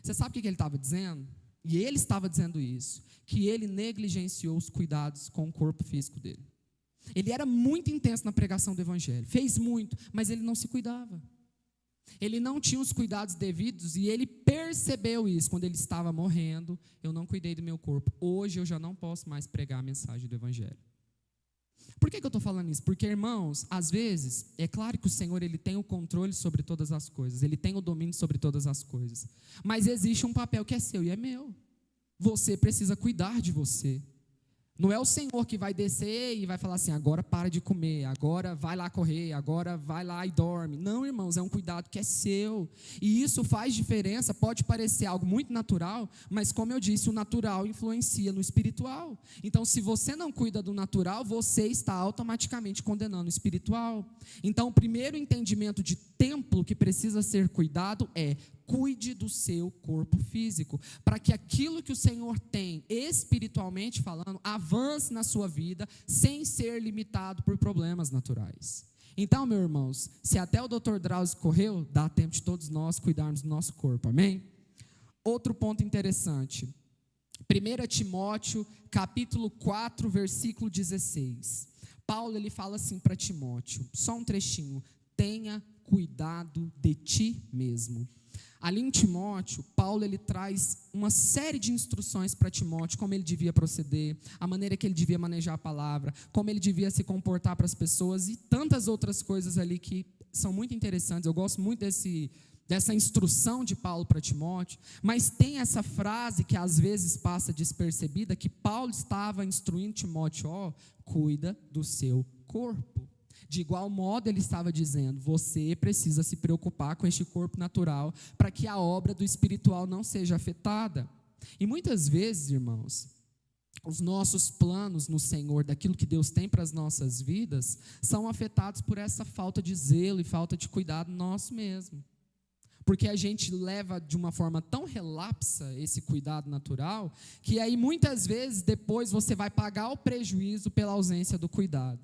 Você sabe o que ele estava dizendo? E ele estava dizendo isso, que ele negligenciou os cuidados com o corpo físico dele. Ele era muito intenso na pregação do evangelho, fez muito, mas ele não se cuidava. Ele não tinha os cuidados devidos e ele percebeu isso quando ele estava morrendo. Eu não cuidei do meu corpo. Hoje eu já não posso mais pregar a mensagem do evangelho. Por que eu estou falando isso? Porque, irmãos, às vezes, é claro que o Senhor ele tem o controle sobre todas as coisas. Ele tem o domínio sobre todas as coisas. Mas existe um papel que é seu e é meu. Você precisa cuidar de você. Não é o Senhor que vai descer e vai falar assim, agora para de comer, agora vai lá correr, agora vai lá e dorme. Não, irmãos, é um cuidado que é seu. E isso faz diferença, pode parecer algo muito natural, mas como eu disse, o natural influencia no espiritual. Então, se você não cuida do natural, você está automaticamente condenando o espiritual. Então, o primeiro entendimento de templo que precisa ser cuidado é: cuide do seu corpo físico, para que aquilo que o Senhor tem, espiritualmente falando, avance na sua vida, sem ser limitado por problemas naturais. Então, meus irmãos, se até o Dr. Drauzio correu, dá tempo de todos nós cuidarmos do nosso corpo, amém? Outro ponto interessante, 1 Timóteo, capítulo 4, versículo 16. Paulo, ele fala assim para Timóteo, só um trechinho: tenha cuidado de ti mesmo. Ali em Timóteo, Paulo ele traz uma série de instruções para Timóteo, como ele devia proceder, a maneira que ele devia manejar a palavra, como ele devia se comportar para as pessoas e tantas outras coisas ali que são muito interessantes. Eu gosto muito dessa instrução de Paulo para Timóteo, mas tem essa frase que às vezes passa despercebida, que Paulo estava instruindo Timóteo: cuida do seu corpo. De igual modo, ele estava dizendo: você precisa se preocupar com este corpo natural, para que a obra do espiritual não seja afetada. E muitas vezes, irmãos, os nossos planos no Senhor, daquilo que Deus tem para as nossas vidas, são afetados por essa falta de zelo e falta de cuidado nosso mesmo. Porque a gente leva de uma forma tão relapsa esse cuidado natural, que aí muitas vezes depois você vai pagar o prejuízo pela ausência do cuidado.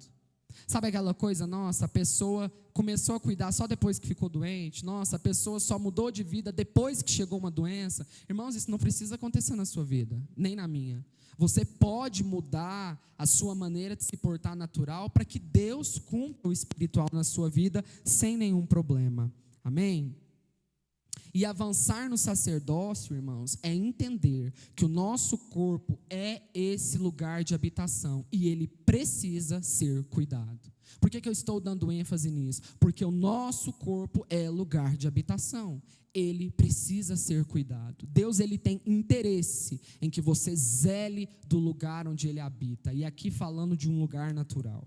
Sabe aquela coisa, nossa, a pessoa começou a cuidar só depois que ficou doente, nossa, a pessoa só mudou de vida depois que chegou uma doença. Irmãos, isso não precisa acontecer na sua vida, nem na minha. Você pode mudar a sua maneira de se portar natural para que Deus cumpra o espiritual na sua vida sem nenhum problema. Amém? E avançar no sacerdócio, irmãos, é entender que o nosso corpo é esse lugar de habitação e ele precisa ser cuidado. Por que eu estou dando ênfase nisso? Porque o nosso corpo é lugar de habitação. Ele precisa ser cuidado. Deus ele tem interesse em que você zele do lugar onde ele habita. E aqui falando de um lugar natural.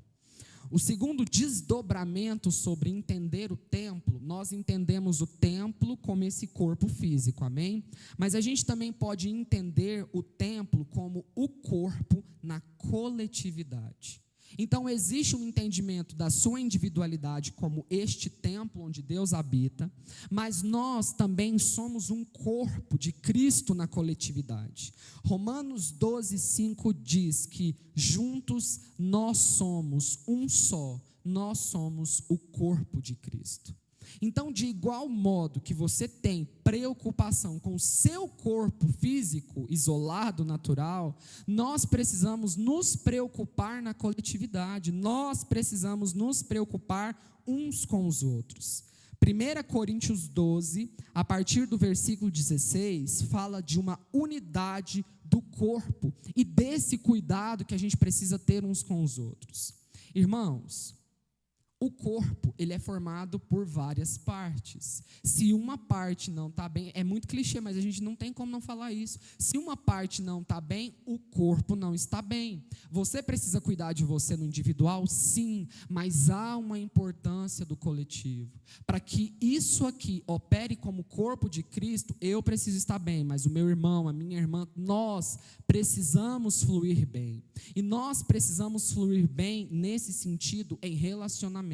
O segundo desdobramento sobre entender o templo, nós entendemos o templo como esse corpo físico, amém? Mas a gente também pode entender o templo como o corpo na coletividade. Então existe um entendimento da sua individualidade como este templo onde Deus habita, mas nós também somos um corpo de Cristo na coletividade. Romanos 12:5 diz que juntos nós somos um só, nós somos o corpo de Cristo. Então, de igual modo que você tem preocupação com o seu corpo físico, isolado, natural, nós precisamos nos preocupar na coletividade, nós precisamos nos preocupar uns com os outros. 1 Coríntios 12, a partir do versículo 16, fala de uma unidade do corpo e desse cuidado que a gente precisa ter uns com os outros. Irmãos, o corpo, ele é formado por várias partes. Se uma parte não está bem, é muito clichê, mas a gente não tem como não falar isso. Se uma parte não está bem, o corpo não está bem. Você precisa cuidar de você no individual? Sim, mas há uma importância do coletivo. Para que isso aqui opere como corpo de Cristo, eu preciso estar bem, mas o meu irmão, a minha irmã, nós precisamos fluir bem. E nós precisamos fluir bem nesse sentido em relacionamento,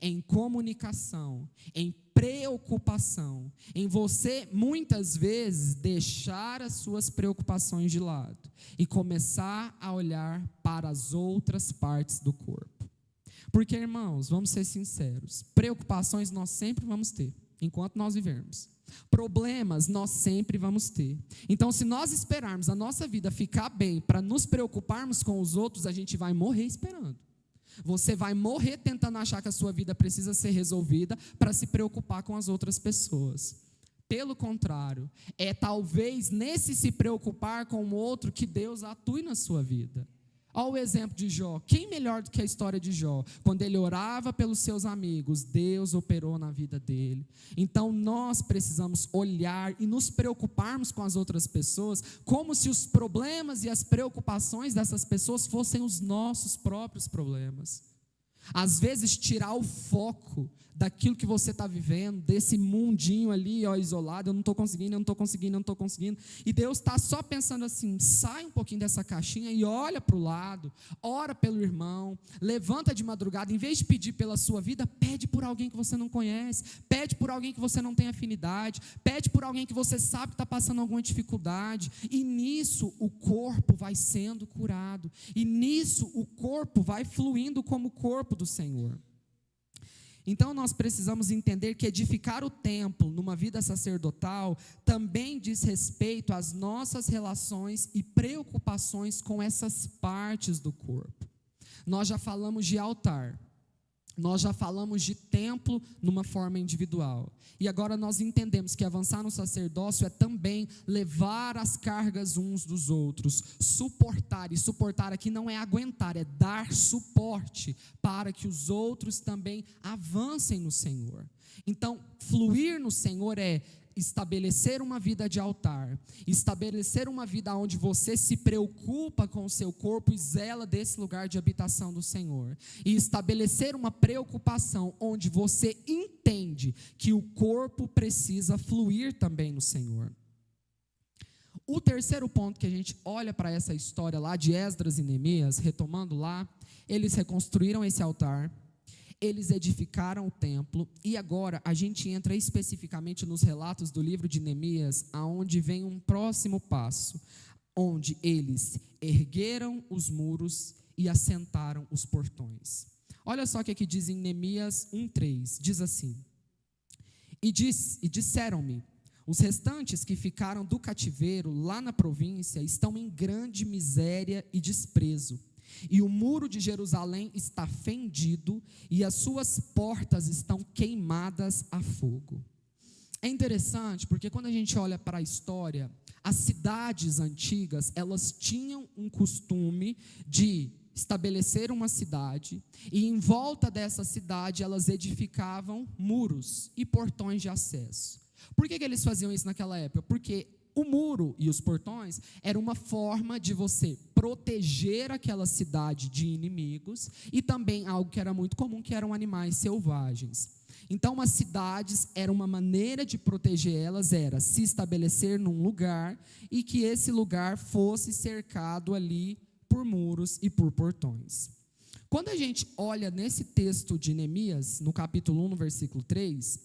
em comunicação, em preocupação, em você muitas vezes deixar as suas preocupações de lado e começar a olhar para as outras partes do corpo. Porque, irmãos, vamos ser sinceros, preocupações nós sempre vamos ter, enquanto nós vivermos. Problemas nós sempre vamos ter. Então, se nós esperarmos a nossa vida ficar bem para nos preocuparmos com os outros, a gente vai morrer esperando. Você vai morrer tentando achar que a sua vida precisa ser resolvida para se preocupar com as outras pessoas. Pelo contrário, é talvez nesse se preocupar com o outro que Deus atue na sua vida. Olha o exemplo de Jó. Quem melhor do que a história de Jó? Quando ele orava pelos seus amigos, Deus operou na vida dele. Então nós precisamos olhar e nos preocuparmos com as outras pessoas, como se os problemas e as preocupações dessas pessoas fossem os nossos próprios problemas. Às vezes tirar o foco daquilo que você está vivendo, desse mundinho ali, isolado, eu não estou conseguindo, e Deus está só pensando assim, sai um pouquinho dessa caixinha e olha para o lado, ora pelo irmão, levanta de madrugada, em vez de pedir pela sua vida, pede por alguém que você não conhece, pede por alguém que você não tem afinidade, pede por alguém que você sabe que está passando alguma dificuldade, e nisso o corpo vai sendo curado, e nisso o corpo vai fluindo como corpo do Senhor. Então nós precisamos entender que edificar o templo numa vida sacerdotal também diz respeito às nossas relações e preocupações com essas partes do corpo. Nós já falamos de altar. Nós já falamos de templo numa forma individual. E agora nós entendemos que avançar no sacerdócio é também levar as cargas uns dos outros, suportar. E suportar aqui não é aguentar, é dar suporte para que os outros também avancem no Senhor. Então, fluir no Senhor é estabelecer uma vida de altar, estabelecer uma vida onde você se preocupa com o seu corpo e zela desse lugar de habitação do Senhor, e estabelecer uma preocupação onde você entende que o corpo precisa fluir também no Senhor. O terceiro ponto que a gente olha para essa história lá de Esdras e Neemias, retomando lá, eles reconstruíram esse altar, eles edificaram o templo, e agora a gente entra especificamente nos relatos do livro de Neemias, aonde vem um próximo passo, onde eles ergueram os muros e assentaram os portões. Olha só o que aqui diz em Neemias 1:3, diz assim: e disseram-me, os restantes que ficaram do cativeiro lá na província estão em grande miséria e desprezo, e o muro de Jerusalém está fendido, e as suas portas estão queimadas a fogo. É interessante, porque quando a gente olha para a história, as cidades antigas, elas tinham um costume de estabelecer uma cidade, e em volta dessa cidade, elas edificavam muros e portões de acesso. Por que eles faziam isso naquela época? Porque o muro e os portões era uma forma de você proteger aquela cidade de inimigos, e também algo que era muito comum, que eram animais selvagens. Então, as cidades, era uma maneira de proteger elas, era se estabelecer num lugar, e que esse lugar fosse cercado ali por muros e por portões. Quando a gente olha nesse texto de Neemias, no capítulo 1, no versículo 3,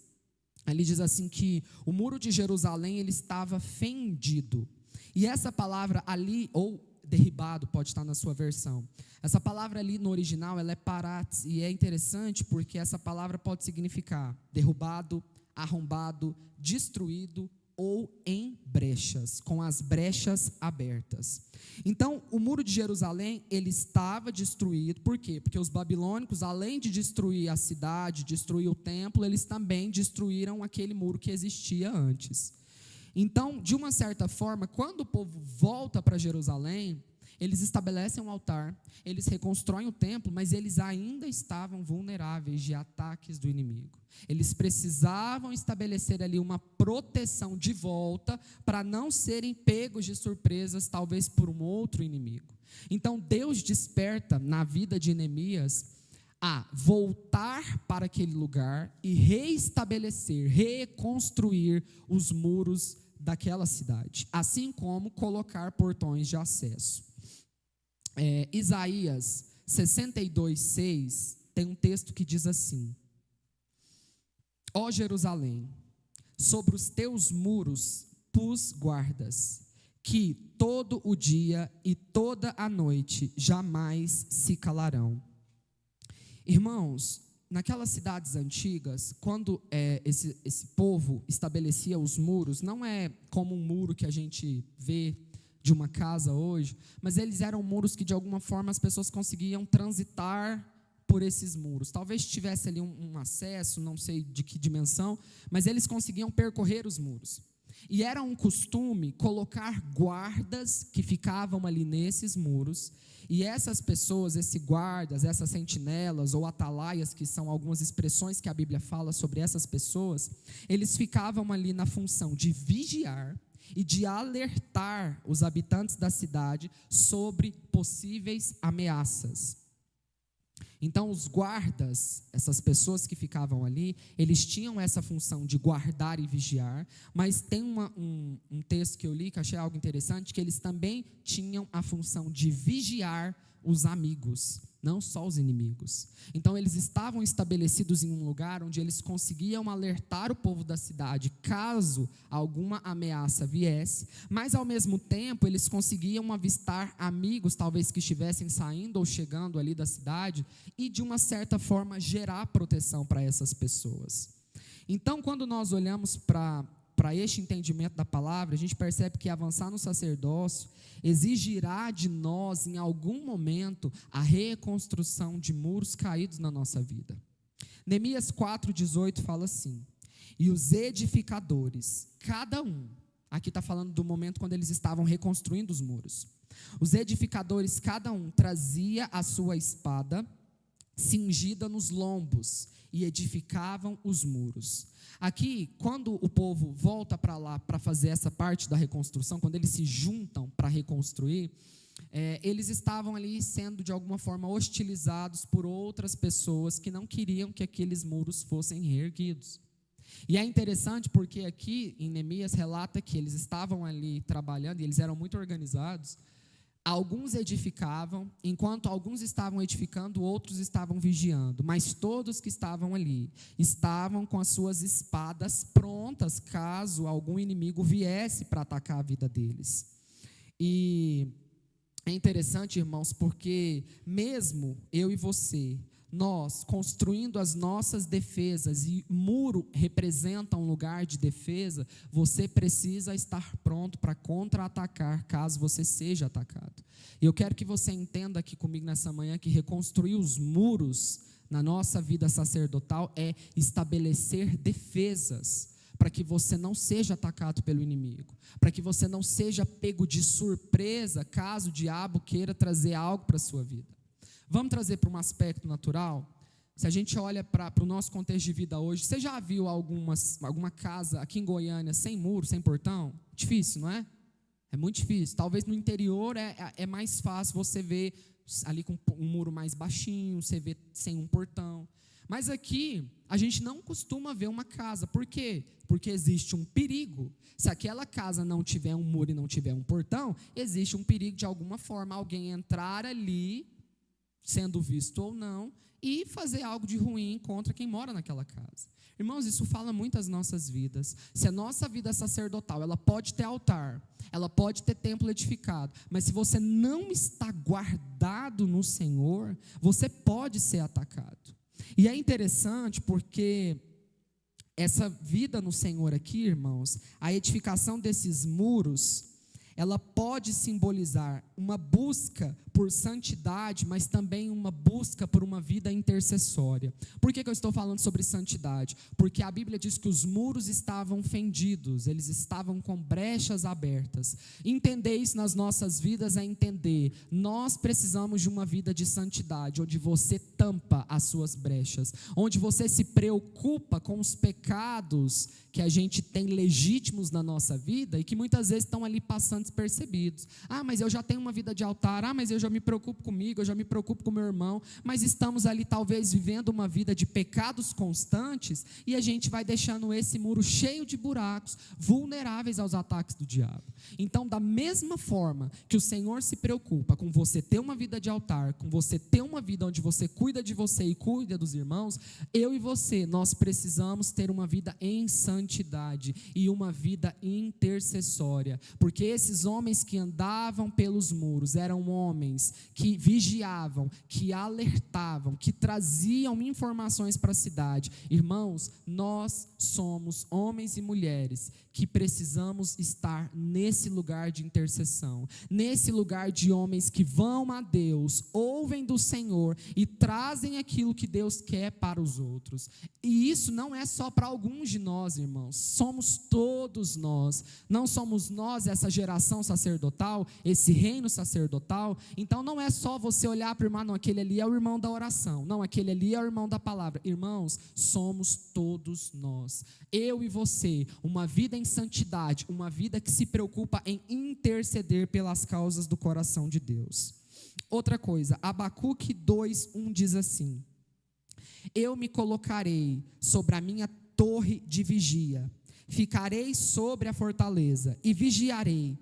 ali diz assim que o muro de Jerusalém, ele estava fendido. E essa palavra ali, ou derribado, pode estar na sua versão. Essa palavra ali no original, ela é paratz, e é interessante porque essa palavra pode significar derrubado, arrombado, destruído ou em brechas, com as brechas abertas. Então, o muro de Jerusalém, ele estava destruído. Por quê? Porque os babilônicos, além de destruir a cidade, destruir o templo, eles também destruíram aquele muro que existia antes. Então, de uma certa forma, quando o povo volta para Jerusalém, eles estabelecem um altar, eles reconstroem o templo, mas eles ainda estavam vulneráveis de ataques do inimigo. Eles precisavam estabelecer ali uma proteção de volta, para não serem pegos de surpresas, talvez por um outro inimigo. Então, Deus desperta na vida de Neemias a voltar para aquele lugar e reestabelecer, reconstruir os muros daquela cidade, assim como colocar portões de acesso. Isaías 62:6 tem um texto que diz assim: ó Jerusalém, sobre os teus muros pus guardas, que todo o dia e toda a noite jamais se calarão. Irmãos, naquelas cidades antigas, quando esse povo estabelecia os muros, não é como um muro que a gente vê de uma casa hoje, mas eles eram muros que de alguma forma as pessoas conseguiam transitar por esses muros. Talvez tivesse ali um acesso, não sei de que dimensão, mas eles conseguiam percorrer os muros. E era um costume colocar guardas que ficavam ali nesses muros, e essas pessoas, esses guardas, essas sentinelas ou atalaias, que são algumas expressões que a Bíblia fala sobre essas pessoas, eles ficavam ali na função de vigiar e de alertar os habitantes da cidade sobre possíveis ameaças. Então, os guardas, essas pessoas que ficavam ali, eles tinham essa função de guardar e vigiar, mas tem um texto que eu li, que achei algo interessante, que eles também tinham a função de vigiar os amigos, não só os inimigos. Então, eles estavam estabelecidos em um lugar onde eles conseguiam alertar o povo da cidade, caso alguma ameaça viesse, mas ao mesmo tempo, eles conseguiam avistar amigos, talvez que estivessem saindo ou chegando ali da cidade, e de uma certa forma gerar proteção para essas pessoas. Então, quando nós olhamos para este entendimento da palavra, a gente percebe que avançar no sacerdócio exigirá de nós, em algum momento, a reconstrução de muros caídos na nossa vida. Neemias 4,18 fala assim: e os edificadores, cada um, aqui está falando do momento quando eles estavam reconstruindo os muros. Os edificadores, cada um, trazia a sua espada cingida nos lombos e edificavam os muros. Aqui, quando o povo volta para lá para fazer essa parte da reconstrução, quando eles se juntam para reconstruir, eles estavam ali sendo de alguma forma hostilizados por outras pessoas que não queriam que aqueles muros fossem reerguidos. E é interessante porque aqui em Neemias relata que eles estavam ali trabalhando e eles eram muito organizados. Alguns edificavam, enquanto alguns estavam edificando, outros estavam vigiando. Mas todos que estavam ali estavam com as suas espadas prontas, caso algum inimigo viesse para atacar a vida deles. E é interessante, irmãos, porque mesmo eu e você, nós construindo as nossas defesas, e muro representa um lugar de defesa, você precisa estar pronto para contra-atacar caso você seja atacado. E eu quero que você entenda aqui comigo nessa manhã que reconstruir os muros na nossa vida sacerdotal é estabelecer defesas para que você não seja atacado pelo inimigo, para que você não seja pego de surpresa caso o diabo queira trazer algo para a sua vida. Vamos trazer para um aspecto natural? Se a gente olha para o nosso contexto de vida hoje, você já viu alguma casa aqui em Goiânia sem muro, sem portão? Difícil, não é? É muito difícil. Talvez no interior é mais fácil você ver ali com um muro mais baixinho, você vê sem um portão. Mas aqui a gente não costuma ver uma casa. Por quê? Porque existe um perigo. Se aquela casa não tiver um muro e não tiver um portão, existe um perigo de alguma forma alguém entrar ali, sendo visto ou não, e fazer algo de ruim contra quem mora naquela casa. Irmãos, isso fala muito às nossas vidas. Se a nossa vida sacerdotal, ela pode ter altar, ela pode ter templo edificado, mas se você não está guardado no Senhor, você pode ser atacado. E é interessante porque essa vida no Senhor aqui, irmãos, a edificação desses muros, ela pode simbolizar uma busca por santidade, mas também uma busca por uma vida intercessória. Por que eu estou falando sobre santidade? Porque a Bíblia diz que os muros estavam fendidos, eles estavam com brechas abertas. Entender isso nas nossas vidas é entender, nós precisamos de uma vida de santidade, onde você tampa as suas brechas, onde você se preocupa com os pecados que a gente tem legítimos na nossa vida e que muitas vezes estão ali passando despercebidos. Ah, mas eu já tenho uma vida de altar, mas eu já me preocupo comigo, eu já me preocupo com meu irmão, mas estamos ali talvez vivendo uma vida de pecados constantes e a gente vai deixando esse muro cheio de buracos, vulneráveis aos ataques do diabo. Então, da mesma forma que o Senhor se preocupa com você ter uma vida de altar, com você ter uma vida onde você cuida de você e cuida dos irmãos, eu e você, nós precisamos ter uma vida em santidade e uma vida intercessória, porque esses homens que andavam pelos muros eram homens que vigiavam, que alertavam, que traziam informações para a cidade. Irmãos, nós somos homens e mulheres que precisamos estar nesse lugar de intercessão, nesse lugar de homens que vão a Deus, ouvem do Senhor e trazem aquilo que Deus quer para os outros. E isso não é só para alguns de nós, irmãos, somos todos nós. Não somos nós essa geração sacerdotal, esse reino sacerdotal. Então não é só você olhar para o irmão, não, aquele ali é o irmão da oração, não, aquele ali é o irmão da palavra. Irmãos, somos todos nós, eu e você, uma vida em santidade, uma vida que se preocupa em interceder pelas causas do coração de Deus. Outra coisa, Abacuque 2:1 diz assim: eu me colocarei sobre a minha torre de vigia, ficarei sobre a fortaleza e vigiarei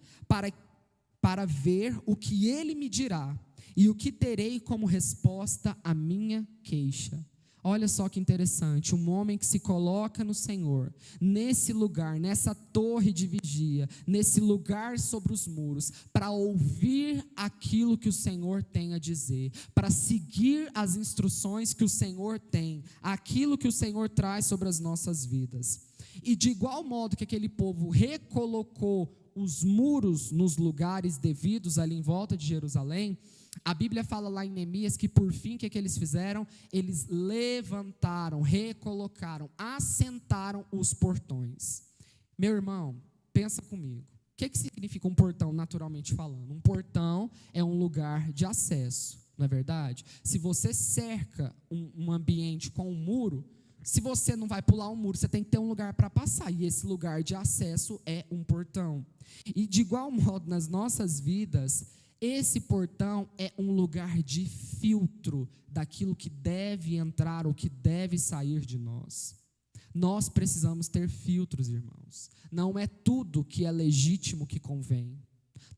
para ver o que ele me dirá e o que terei como resposta à minha queixa. Olha só que interessante, um homem que se coloca no Senhor, nesse lugar, nessa torre de vigia, nesse lugar sobre os muros, para ouvir aquilo que o Senhor tem a dizer, para seguir as instruções que o Senhor tem, aquilo que o Senhor traz sobre as nossas vidas. E de igual modo que aquele povo recolocou os muros nos lugares devidos ali em volta de Jerusalém, a Bíblia fala lá em Neemias que por fim, o que eles fizeram? Eles levantaram, recolocaram, assentaram os portões. Meu irmão, pensa comigo. O que significa um portão, naturalmente falando? Um portão é um lugar de acesso, não é verdade? Se você cerca um ambiente com um muro, se você não vai pular um muro, você tem que ter um lugar para passar, e esse lugar de acesso é um portão. E de igual modo, nas nossas vidas, esse portão é um lugar de filtro daquilo que deve entrar ou que deve sair de nós. Nós precisamos ter filtros, irmãos. Não é tudo que é legítimo que convém.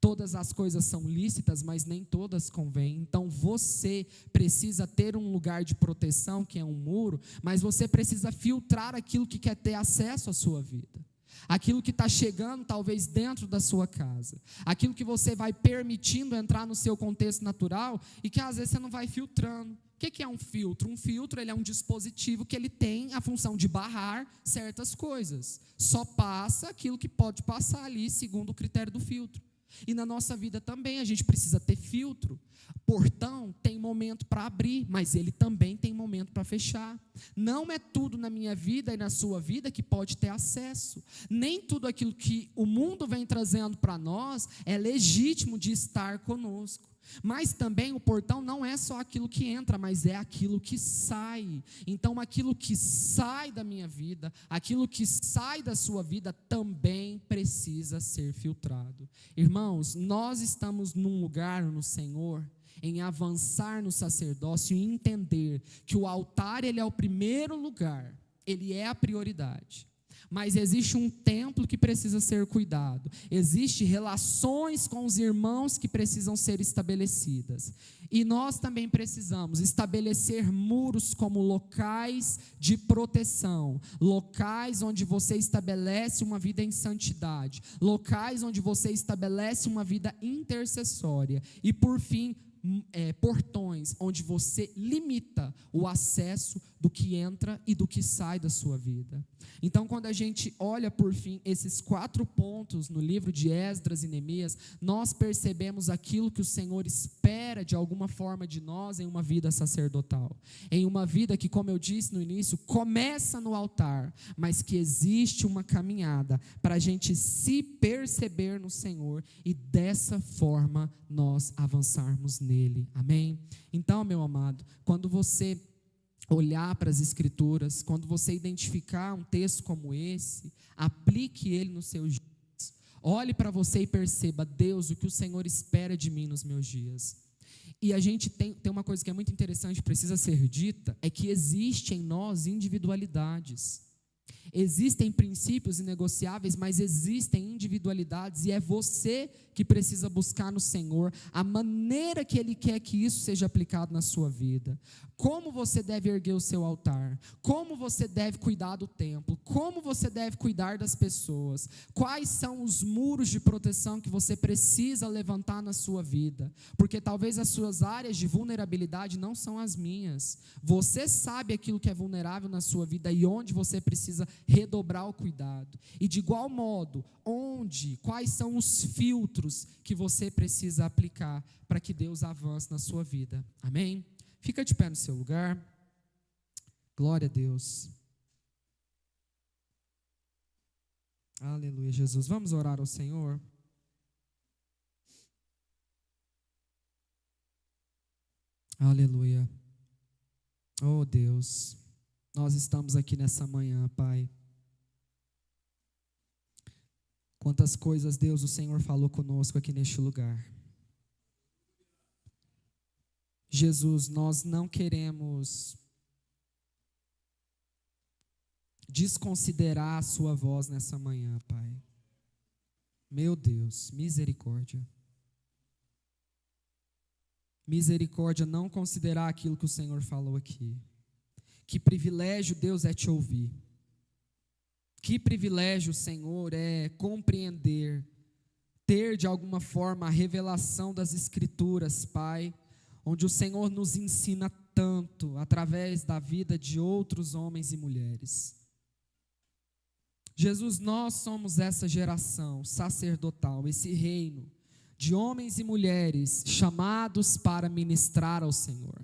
Todas as coisas são lícitas, mas nem todas convêm. Então você precisa ter um lugar de proteção, que é um muro, mas você precisa filtrar aquilo que quer ter acesso à sua vida. Aquilo que está chegando talvez dentro da sua casa, aquilo que você vai permitindo entrar no seu contexto natural e que às vezes você não vai filtrando. O que é um filtro? Um filtro, ele é um dispositivo que ele tem a função de barrar certas coisas. Só passa aquilo que pode passar ali segundo o critério do filtro. E na nossa vida também a gente precisa ter filtro. Portão tem momento para abrir, mas ele também tem momento para fechar. Não é tudo na minha vida e na sua vida que pode ter acesso. Nem tudo aquilo que o mundo vem trazendo para nós é legítimo de estar conosco. Mas também o portão não é só aquilo que entra, mas é aquilo que sai. Então aquilo que sai da minha vida, aquilo que sai da sua vida também precisa ser filtrado. Irmãos, nós estamos num lugar no Senhor, em avançar no sacerdócio e entender que o altar, ele é o primeiro lugar, ele é a prioridade. Mas existe um templo que precisa ser cuidado. Existem relações com os irmãos que precisam ser estabelecidas. E nós também precisamos estabelecer muros como locais de proteção, locais onde você estabelece uma vida em santidade, locais onde você estabelece uma vida intercessória. E por fim, portões onde você limita o acesso do que entra e do que sai da sua vida. Então, quando a gente olha por fim esses 4 pontos no livro de Esdras e Neemias, nós percebemos aquilo que o Senhor espera de alguma forma de nós em uma vida sacerdotal, em uma vida que, como eu disse no início, começa no altar, mas que existe uma caminhada para a gente se perceber no Senhor e dessa forma nós avançarmos nele, amém? Então, meu amado, quando você olhar para as Escrituras, quando você identificar um texto como esse, aplique ele nos seus dias. Olhe para você e perceba: Deus, o que o Senhor espera de mim nos meus dias. E a gente tem uma coisa que é muito interessante, precisa ser dita, é que existe em nós individualidades. Existem princípios inegociáveis, mas existem individualidades, e é você que precisa buscar no Senhor a maneira que Ele quer que isso seja aplicado na sua vida. Como você deve erguer o seu altar, como você deve cuidar do templo, como você deve cuidar das pessoas, quais são os muros de proteção que você precisa levantar na sua vida, porque talvez as suas áreas de vulnerabilidade não são as minhas. Você sabe aquilo que é vulnerável na sua vida e onde você precisa redobrar o cuidado. E de igual modo, quais são os filtros que você precisa aplicar para que Deus avance na sua vida. Amém? Fica de pé no seu lugar. Glória a Deus. Aleluia, Jesus. Vamos orar ao Senhor. Aleluia. Oh Deus, nós estamos aqui nessa manhã, Pai. Quantas coisas, Deus, o Senhor falou conosco aqui neste lugar. Jesus, nós não queremos desconsiderar a sua voz nessa manhã, Pai. Meu Deus, misericórdia. Misericórdia, não considerar aquilo que o Senhor falou aqui. Que privilégio, Deus, é te ouvir. Que privilégio, Senhor, é compreender, ter de alguma forma a revelação das Escrituras, Pai, onde o Senhor nos ensina tanto através da vida de outros homens e mulheres. Jesus, nós somos essa geração sacerdotal, esse reino de homens e mulheres chamados para ministrar ao Senhor.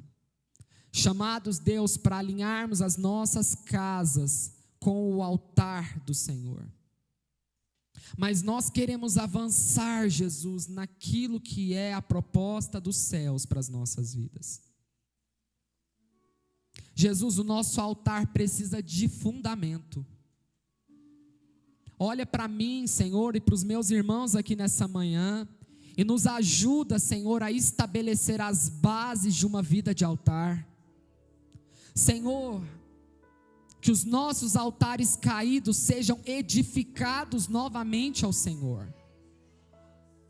Chamados, Deus, para alinharmos as nossas casas com o altar do Senhor. Mas nós queremos avançar, Jesus, naquilo que é a proposta dos céus para as nossas vidas. Jesus, o nosso altar precisa de fundamento. Olha para mim, Senhor, e para os meus irmãos aqui nessa manhã, e nos ajuda, Senhor, a estabelecer as bases de uma vida de altar. Senhor, que os nossos altares caídos sejam edificados novamente ao Senhor.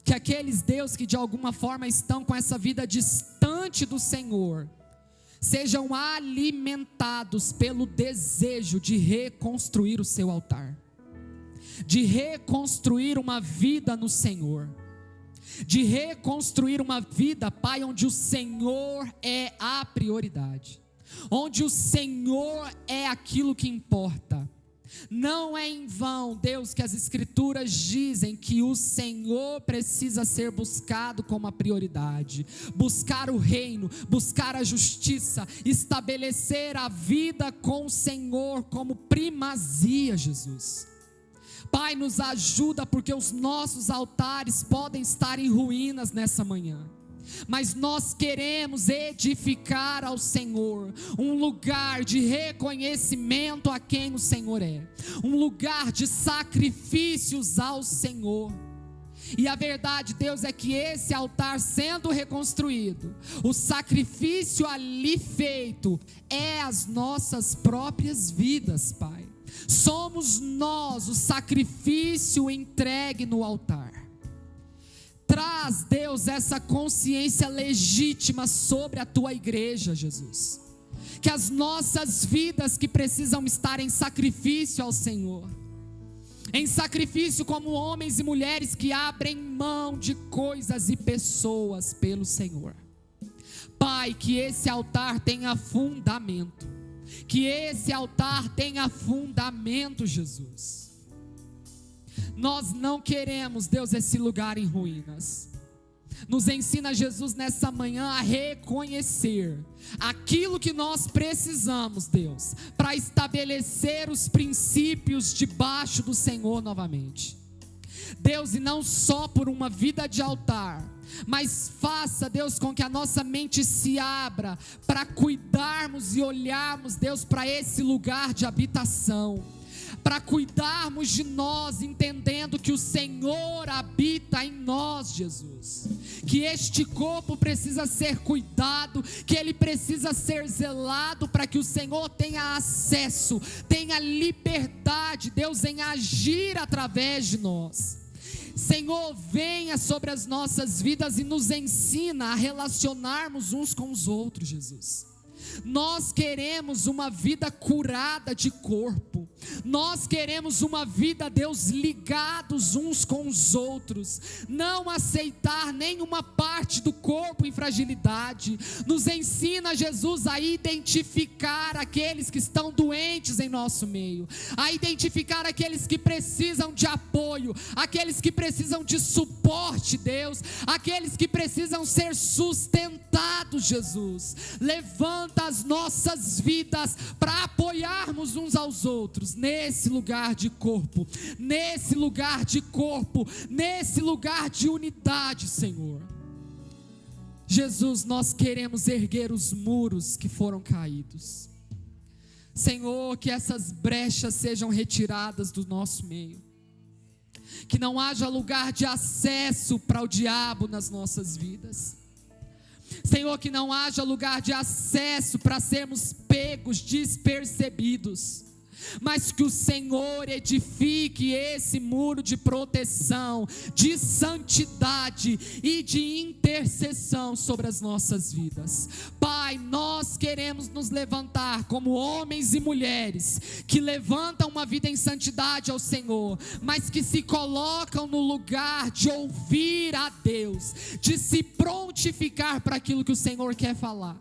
Que aqueles, Deus, que de alguma forma estão com essa vida distante do Senhor, sejam alimentados pelo desejo de reconstruir o seu altar, de reconstruir uma vida no Senhor, de reconstruir uma vida, Pai, onde o Senhor é a prioridade, onde o Senhor é aquilo que importa. Não é em vão, Deus, que as Escrituras dizem que o Senhor precisa ser buscado como a prioridade, buscar o reino, buscar a justiça, estabelecer a vida com o Senhor como primazia, Jesus. Pai, nos ajuda, porque os nossos altares podem estar em ruínas nessa manhã, mas nós queremos edificar ao Senhor um lugar de reconhecimento a quem o Senhor é, um lugar de sacrifícios ao Senhor. E a verdade, Deus, é que esse altar sendo reconstruído, o sacrifício ali feito é as nossas próprias vidas, Pai. Somos nós o sacrifício entregue no altar. Traz, Deus, essa consciência legítima sobre a tua igreja, Jesus. Que as nossas vidas que precisam estar em sacrifício ao Senhor, em sacrifício como homens e mulheres que abrem mão de coisas e pessoas pelo Senhor. Pai, que esse altar tenha fundamento, que esse altar tenha fundamento, Jesus. Nós não queremos, Deus, esse lugar em ruínas. Nos ensina, Jesus, nessa manhã a reconhecer aquilo que nós precisamos, Deus, para estabelecer os princípios debaixo do Senhor novamente. Deus, e não só por uma vida de altar, mas faça, Deus, com que a nossa mente se abra para cuidarmos e olharmos, Deus, para esse lugar de habitação, para cuidarmos de nós, entendendo que o Senhor habita em nós, Jesus, que este corpo precisa ser cuidado, que ele precisa ser zelado, para que o Senhor tenha acesso, tenha liberdade, Deus, em agir através de nós. Senhor, venha sobre as nossas vidas e nos ensina a relacionarmos uns com os outros, Jesus. Nós queremos uma vida curada de corpo, nós queremos uma vida, Deus, ligados uns com os outros, não aceitar nenhuma parte do corpo em fragilidade. Nos ensina, Jesus, a identificar aqueles que estão doentes em nosso meio, a identificar aqueles que precisam de apoio, aqueles que precisam de suporte, Deus, aqueles que precisam ser sustentados, Jesus. Levanta as nossas vidas para apoiarmos uns aos outros nesse lugar de corpo, nesse lugar de corpo, nesse lugar de unidade, Senhor. Jesus, nós queremos erguer os muros que foram caídos. Senhor, que essas brechas sejam retiradas do nosso meio, que não haja lugar de acesso para o diabo nas nossas vidas. Senhor, que não haja lugar de acesso para sermos pegos, despercebidos, mas que o Senhor edifique esse muro de proteção, de santidade e de intercessão sobre as nossas vidas. Pai, nós queremos nos levantar como homens e mulheres que levantam uma vida em santidade ao Senhor, mas que se colocam no lugar de ouvir a Deus, de se prontificar para aquilo que o Senhor quer falar.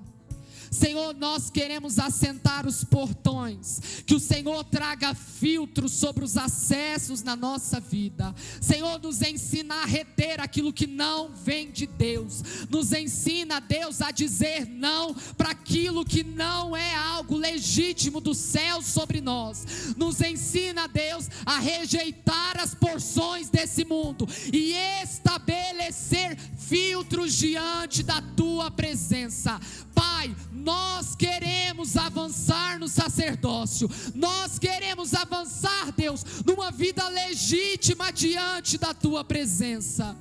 Senhor, nós queremos assentar os portões, que o Senhor traga filtros sobre os acessos na nossa vida. Senhor, nos ensina a reter aquilo que não vem de Deus, nos ensina, Deus, a dizer não para aquilo que não é algo legítimo do céu sobre nós, nos ensina, Deus, a rejeitar as porções desse mundo e estabelecer filtros diante da tua presença. Pai, nós queremos avançar no sacerdócio, nós queremos avançar, Deus, numa vida legítima diante da tua presença.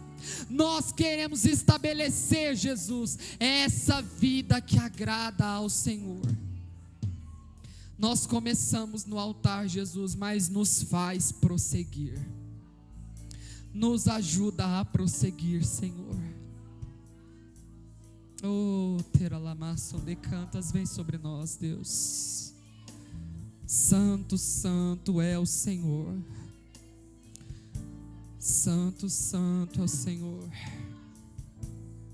Nós queremos estabelecer, Jesus, essa vida que agrada ao Senhor. Nós começamos no altar, Jesus, mas nos faz prosseguir. Nos ajuda a prosseguir, Senhor. Oh, teralamação de cantas, vem sobre nós, Deus. Santo, santo é o Senhor. Santo, santo é o Senhor.